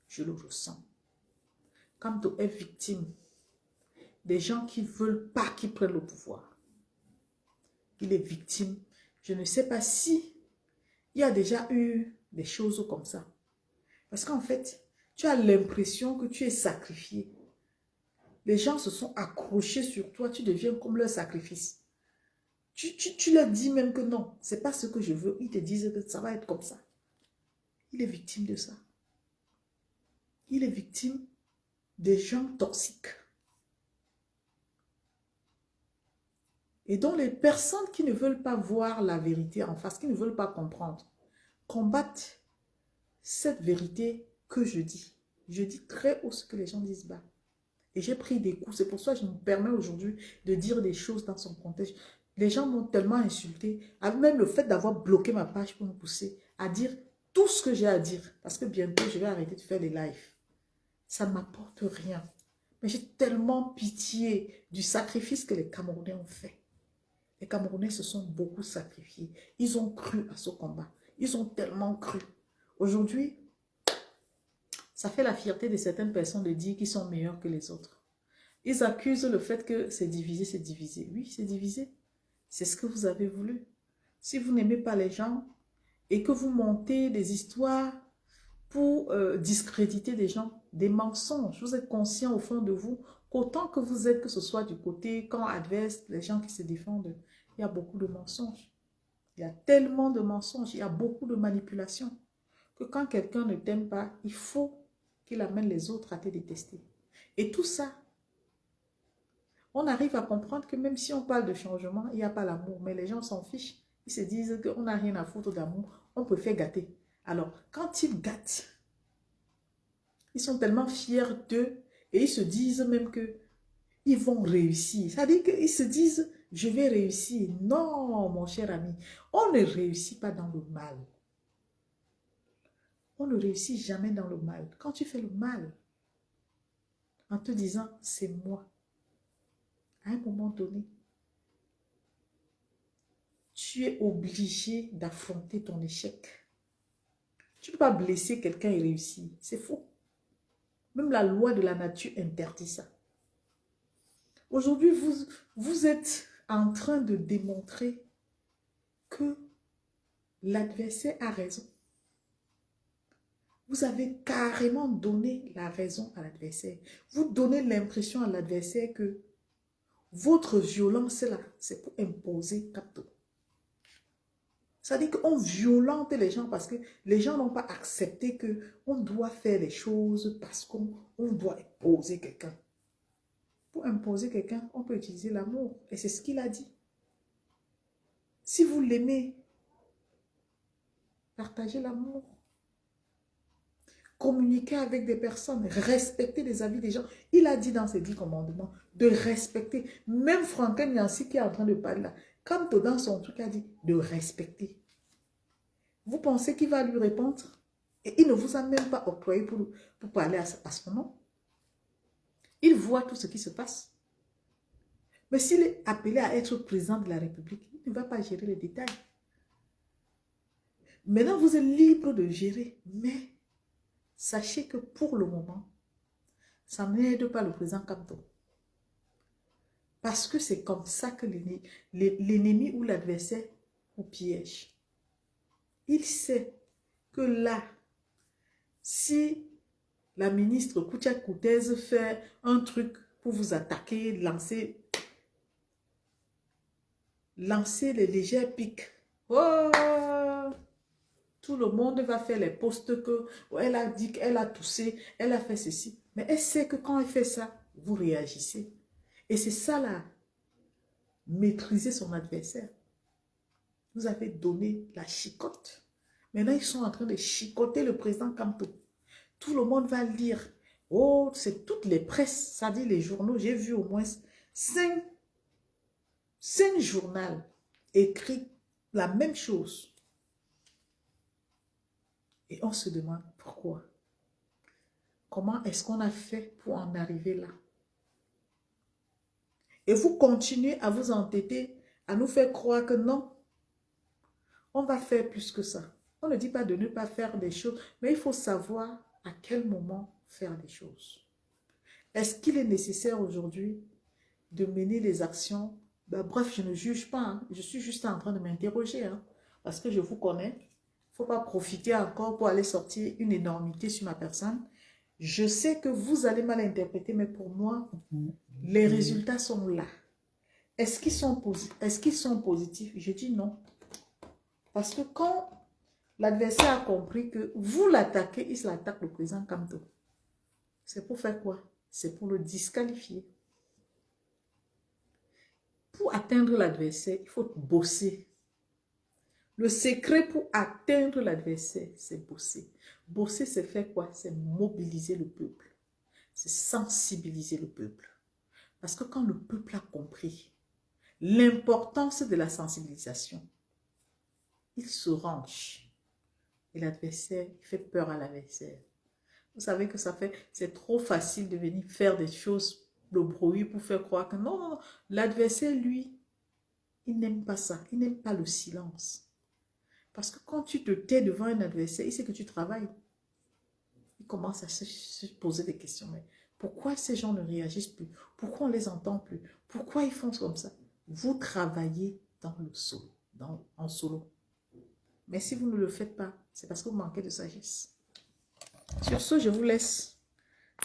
je le ressens. Kamto est victime des gens qui ne veulent pas qu'il prenne le pouvoir. Il est victime. Je ne sais pas si il y a déjà eu des choses comme ça. Parce qu'en fait, tu as l'impression que tu es sacrifié. Les gens se sont accrochés sur toi, tu deviens comme leur sacrifice. Tu leur dis même que non, ce n'est pas ce que je veux. Ils te disent que ça va être comme ça. Il est victime de ça. Il est victime des gens toxiques. Et donc les personnes qui ne veulent pas voir la vérité en face, qui ne veulent pas comprendre, combattent cette vérité que je dis. Je dis très haut ce que les gens disent bas. Et j'ai pris des coups. C'est pour ça que je me permets aujourd'hui de dire des choses dans son contexte. Les gens m'ont tellement insulté, même le fait d'avoir bloqué ma page pour me pousser à dire tout ce que j'ai à dire. Parce que bientôt, je vais arrêter de faire les lives. Ça ne m'apporte rien. Mais j'ai tellement pitié du sacrifice que les Camerounais ont fait. Les Camerounais se sont beaucoup sacrifiés. Ils ont cru à ce combat. Ils ont tellement cru. Aujourd'hui, ça fait la fierté de certaines personnes de dire qu'ils sont meilleurs que les autres. Ils accusent le fait que c'est divisé, c'est divisé. Oui, c'est divisé. C'est ce que vous avez voulu. Si vous n'aimez pas les gens et que vous montez des histoires pour discréditer des gens, des mensonges, vous êtes conscient au fond de vous qu'autant que vous êtes, que ce soit du côté camp adverse, les gens qui se défendent, il y a beaucoup de mensonges. Il y a tellement de mensonges, il y a beaucoup de manipulations que quand quelqu'un ne t'aime pas, il faut qu'il amène les autres à te détester. Et tout ça, on arrive à comprendre que même si on parle de changement, il n'y a pas l'amour. Mais les gens s'en fichent. Ils se disent qu'on n'a rien à foutre d'amour. On préfère gâter. Alors, quand ils gâtent, ils sont tellement fiers d'eux et ils se disent même qu'ils vont réussir. C'est-à-dire qu'ils se disent, je vais réussir. Non, mon cher ami, on ne réussit pas dans le mal. On ne réussit jamais dans le mal. Quand tu fais le mal, en te disant, c'est moi. À un moment donné, tu es obligé d'affronter ton échec. Tu ne peux pas blesser quelqu'un et réussir. C'est faux. Même la loi de la nature interdit ça. Aujourd'hui, vous êtes en train de démontrer que l'adversaire a raison. Vous avez carrément donné la raison à l'adversaire. Vous donnez l'impression à l'adversaire que votre violence là, c'est pour imposer Capto. C'est-à-dire qu'on violente les gens parce que les gens n'ont pas accepté qu'on doit faire les choses parce qu'on doit imposer quelqu'un. Pour imposer quelqu'un, on peut utiliser l'amour. Et c'est ce qu'il a dit. Si vous l'aimez, partagez l'amour. Communiquer avec des personnes, respecter les avis des gens. Il a dit dans ses 10 commandements de respecter. Même Franklin Nancy qui est en train de parler là, comme dans son truc a dit de respecter. Vous pensez qu'il va lui répondre? Et il ne vous a même pas octroyé pour parler à son nom. Il voit tout ce qui se passe. Mais s'il est appelé à être président de la République, il ne va pas gérer les détails. Maintenant, vous êtes libre de gérer, mais sachez que pour le moment, ça n'aide pas le président Capto. Parce que c'est comme ça que l'ennemi ou l'adversaire vous piège. Il sait que là, si la ministre Koutia Koutez fait un truc pour vous attaquer, lancer les légers pics. Oh, tout le monde va faire les posts que elle a dit qu'elle a toussé, elle a fait ceci. Mais elle sait que quand elle fait ça, vous réagissez. Et c'est ça là, maîtriser son adversaire. Vous avez donné la chicotte. Maintenant, ils sont en train de chicoter le président Capto. Tout le monde va lire. Oh, c'est toutes les presses, ça dit les journaux. J'ai vu au moins 5 journaux écrit la même chose. Et on se demande pourquoi. Comment est-ce qu'on a fait pour en arriver là? Et vous continuez à vous entêter, à nous faire croire que non, on va faire plus que ça. On ne dit pas de ne pas faire des choses, mais il faut savoir à quel moment faire des choses. Est-ce qu'il est nécessaire aujourd'hui de mener les actions? Ben, bref, je ne juge pas. Hein. Je suis juste en train de m'interroger. Hein, parce que je vous connais. Il ne faut pas profiter encore pour aller sortir une énormité sur ma personne. Je sais que vous allez mal interpréter, mais pour moi, les résultats sont là. Est-ce qu'ils sont positifs? Je dis non. Parce que quand l'adversaire a compris que vous l'attaquez, il l'attaque le président Capto. C'est pour faire quoi? C'est pour le disqualifier. Pour atteindre l'adversaire, il faut bosser. Le secret pour atteindre l'adversaire, c'est bosser. Bosser, c'est faire quoi? C'est mobiliser le peuple. C'est sensibiliser le peuple. Parce que quand le peuple a compris l'importance de la sensibilisation, il se range. Et l'adversaire, il fait peur à l'adversaire. Vous savez que c'est trop facile de venir faire des choses, le bruit pour faire croire que non. L'adversaire, lui, il n'aime pas ça. Il n'aime pas le silence. Parce que quand tu te tais devant un adversaire, il sait que tu travailles. Il commence à se poser des questions. Mais pourquoi ces gens ne réagissent plus? Pourquoi on ne les entend plus? Pourquoi ils font comme ça? Vous travaillez dans le solo, en solo. Mais si vous ne le faites pas, c'est parce que vous manquez de sagesse. Sur ce, je vous laisse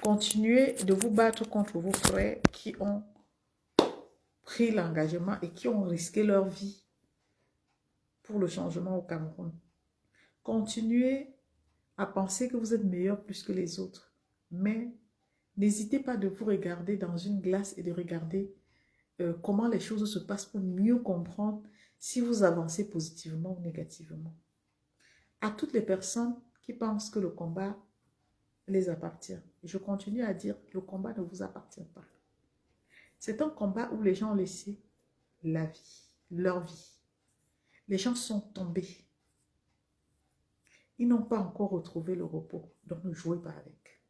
continuer de vous battre contre vos frères qui ont pris l'engagement et qui ont risqué leur vie pour le changement au Cameroun. Continuez à penser que vous êtes meilleur plus que les autres. Mais n'hésitez pas de vous regarder dans une glace et de regarder comment les choses se passent pour mieux comprendre si vous avancez positivement ou négativement. À toutes les personnes qui pensent que le combat les appartient, je continue à dire, le combat ne vous appartient pas. C'est un combat où les gens ont laissé la vie, leur vie. Les gens sont tombés. Ils n'ont pas encore retrouvé le repos, donc ne jouez pas avec.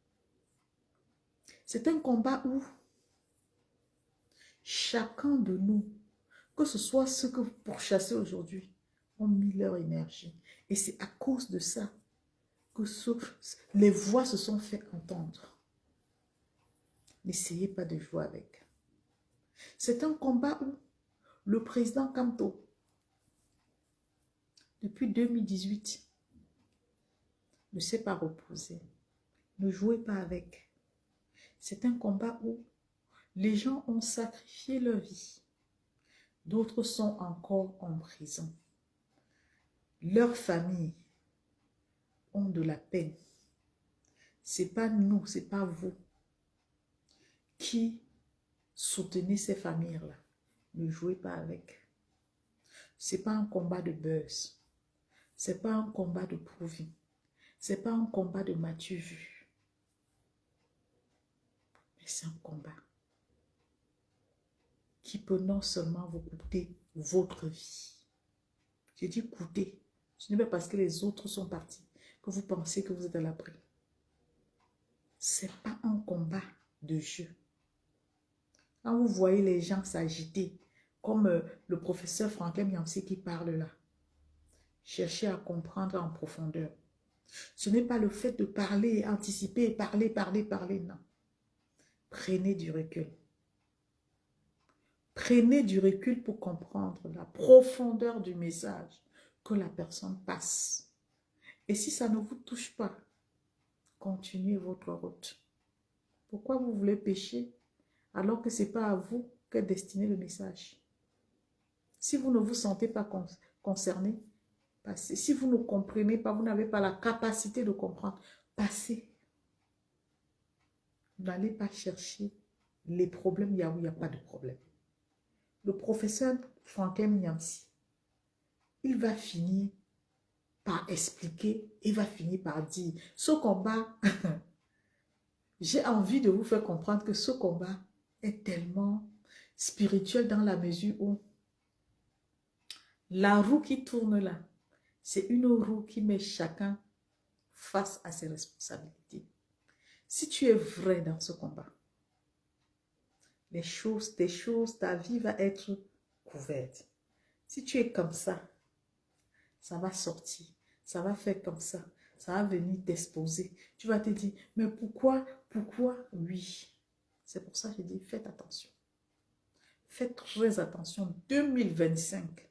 C'est un combat où chacun de nous, que ce soit ceux que vous pourchassez aujourd'hui, ont mis leur énergie. Et c'est à cause de ça que les voix se sont fait entendre. N'essayez pas de jouer avec. C'est un combat où le président Kanto, depuis 2018, ne s'est pas reposé. Ne jouez pas avec. C'est un combat où les gens ont sacrifié leur vie. D'autres sont encore en prison. Leurs familles ont de la peine. C'est pas nous, c'est pas vous qui soutenez ces familles-là. Ne jouez pas avec. C'est pas un combat de buzz. C'est pas un combat de proving. C'est pas un combat de m'as-tu vu. Mais c'est un combat qui peut non seulement vous coûter votre vie. J'ai dit coûter. Ce n'est pas parce que les autres sont partis que vous pensez que vous êtes à l'abri. Ce n'est pas un combat de jeu. Quand vous voyez les gens s'agiter, comme le professeur Franklin Nyamsi qui parle là, cherchez à comprendre en profondeur. Ce n'est pas le fait de parler, anticiper, parler, non. Prenez du recul. Prenez du recul pour comprendre la profondeur du message que la personne passe. Et si ça ne vous touche pas, continuez votre route. Pourquoi vous voulez pécher alors que ce n'est pas à vous qu'est destiné le message? Si vous ne vous sentez pas concerné, passez. Si vous ne comprenez pas, vous n'avez pas la capacité de comprendre, passez. Vous n'allez pas chercher les problèmes là où il n'y a pas de problème. Le professeur Franklin Nyamsi, il va finir par expliquer, il va finir par dire, ce combat, j'ai envie de vous faire comprendre que ce combat est tellement spirituel dans la mesure où la roue qui tourne là, c'est une roue qui met chacun face à ses responsabilités. Si tu es vrai dans ce combat, tes choses, ta vie va être couverte. Si tu es comme ça va sortir, ça va faire comme ça va venir t'exposer. Tu vas te dire, mais pourquoi? Oui. C'est pour ça que je dis, faites attention. Faites très attention. 2025,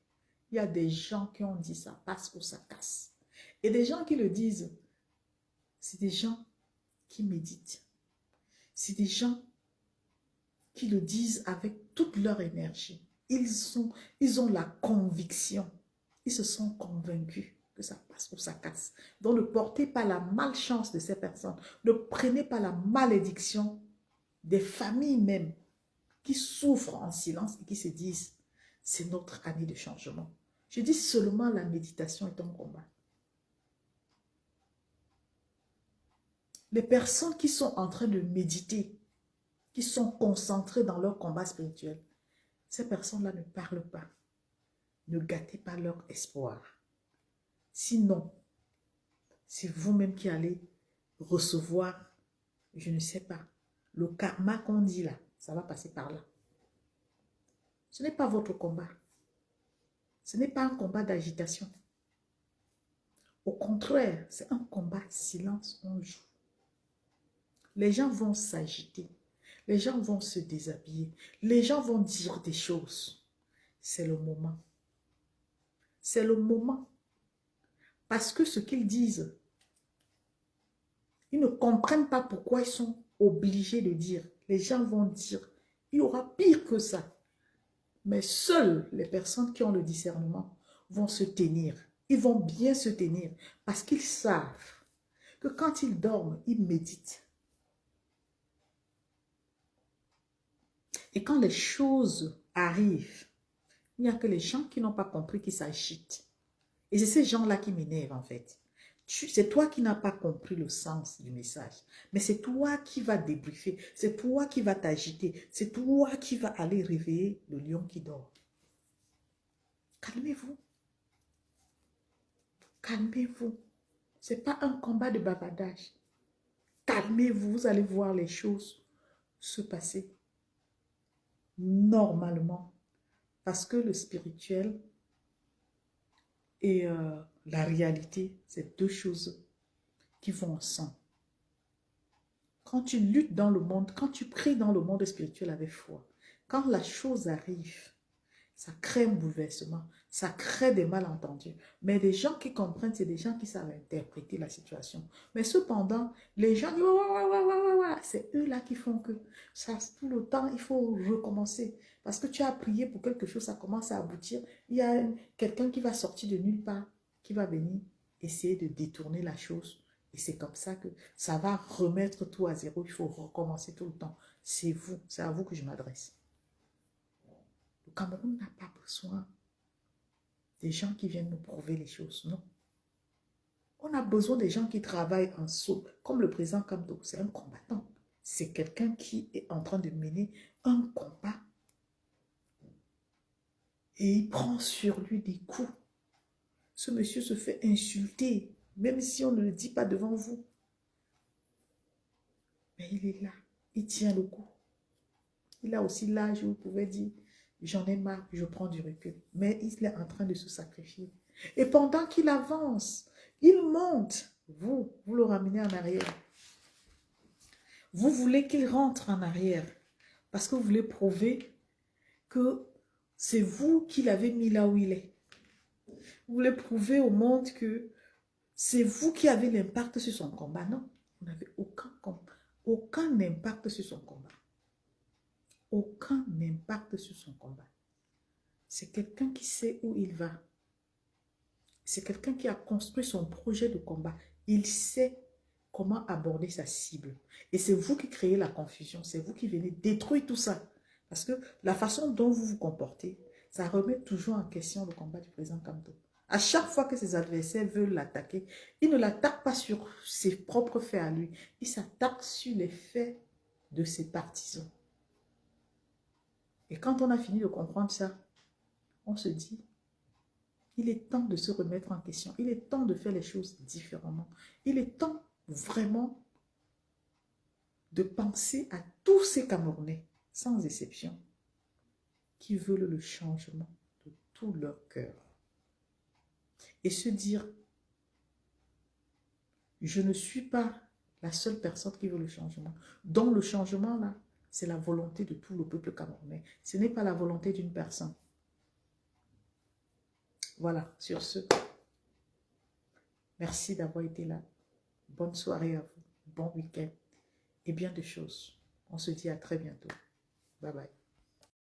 il y a des gens qui ont dit ça passe ou ça casse. Et des gens qui le disent, c'est des gens qui méditent. C'est des gens qui le disent avec toute leur énergie. Ils ont la conviction. Ils se sont convaincus que ça passe ou ça casse. Donc ne portez pas la malchance de ces personnes. Ne prenez pas la malédiction des familles même qui souffrent en silence et qui se disent, c'est notre année de changement. Je dis seulement la méditation est un combat. Les personnes qui sont en train de méditer, qui sont concentrées dans leur combat spirituel, ces personnes-là ne parlent pas. Ne gâtez pas leur espoir. Sinon, c'est vous-même qui allez recevoir, je ne sais pas, le karma qu'on dit là, ça va passer par là. Ce n'est pas votre combat. Ce n'est pas un combat d'agitation. Au contraire, c'est un combat silence, on joue. Les gens vont s'agiter. Les gens vont se déshabiller. Les gens vont dire des choses. C'est le moment. C'est le moment. Parce que ce qu'ils disent, ils ne comprennent pas pourquoi ils sont obligés de dire. Les gens vont dire, il y aura pire que ça. Mais seules les personnes qui ont le discernement vont se tenir. Ils vont bien se tenir parce qu'ils savent que quand ils dorment, ils méditent. Et quand les choses arrivent, il n'y a que les gens qui n'ont pas compris qui s'agitent. Et c'est ces gens-là qui m'énervent en fait. C'est toi qui n'as pas compris le sens du message. Mais c'est toi qui vas débriefer. C'est toi qui vas t'agiter. C'est toi qui vas aller réveiller le lion qui dort. Calmez-vous. Calmez-vous. Ce n'est pas un combat de bavardage. Calmez-vous, vous allez voir les choses se passer normalement. Parce que le spirituel et la réalité, c'est deux choses qui vont ensemble. Quand tu luttes dans le monde, quand tu pries dans le monde spirituel avec foi, quand la chose arrive, ça crée un bouleversement, ça crée des malentendus. Mais des gens qui comprennent, c'est des gens qui savent interpréter la situation. Mais cependant, les gens, c'est eux-là qui font que ça, tout le temps, il faut recommencer. Parce que tu as prié pour quelque chose, ça commence à aboutir. Il y a quelqu'un qui va sortir de nulle part, qui va venir essayer de détourner la chose. Et c'est comme ça que ça va remettre tout à zéro. Il faut recommencer tout le temps. C'est vous, c'est à vous que je m'adresse. Le Cameroun n'a pas besoin des gens qui viennent nous prouver les choses, non. On a besoin des gens qui travaillent en saut, comme le président Kamto, c'est un combattant. C'est quelqu'un qui est en train de mener un combat. Et il prend sur lui des coups. Ce monsieur se fait insulter, même si on ne le dit pas devant vous. Mais il est là, il tient le coup. Il a aussi l'âge où vous pouvez dire, j'en ai marre, je prends du recul. Mais il est en train de se sacrifier. Et pendant qu'il avance, il monte. Vous le ramenez en arrière. Vous voulez qu'il rentre en arrière. Parce que vous voulez prouver que c'est vous qui l'avez mis là où il est. Vous voulez prouver au monde que c'est vous qui avez l'impact sur son combat. Non, vous n'avez aucun impact sur son combat. Aucun impact sur son combat. C'est quelqu'un qui sait où il va. C'est quelqu'un qui a construit son projet de combat. Il sait comment aborder sa cible. Et c'est vous qui créez la confusion. C'est vous qui venez détruire tout ça. Parce que la façon dont vous vous comportez, ça remet toujours en question le combat du président Kamto. À chaque fois que ses adversaires veulent l'attaquer, il ne l'attaque pas sur ses propres faits à lui. Il s'attaque sur les faits de ses partisans. Et quand on a fini de comprendre ça, on se dit, il est temps de se remettre en question. Il est temps de faire les choses différemment. Il est temps vraiment de penser à tous ces Camerounais, sans exception, qui veulent le changement de tout leur cœur. Et se dire, je ne suis pas la seule personne qui veut le changement. Donc le changement, là, c'est la volonté de tout le peuple camerounais. Ce n'est pas la volonté d'une personne. Voilà, sur ce, merci d'avoir été là. Bonne soirée à vous, bon week-end et bien de choses. On se dit à très bientôt. Bye bye.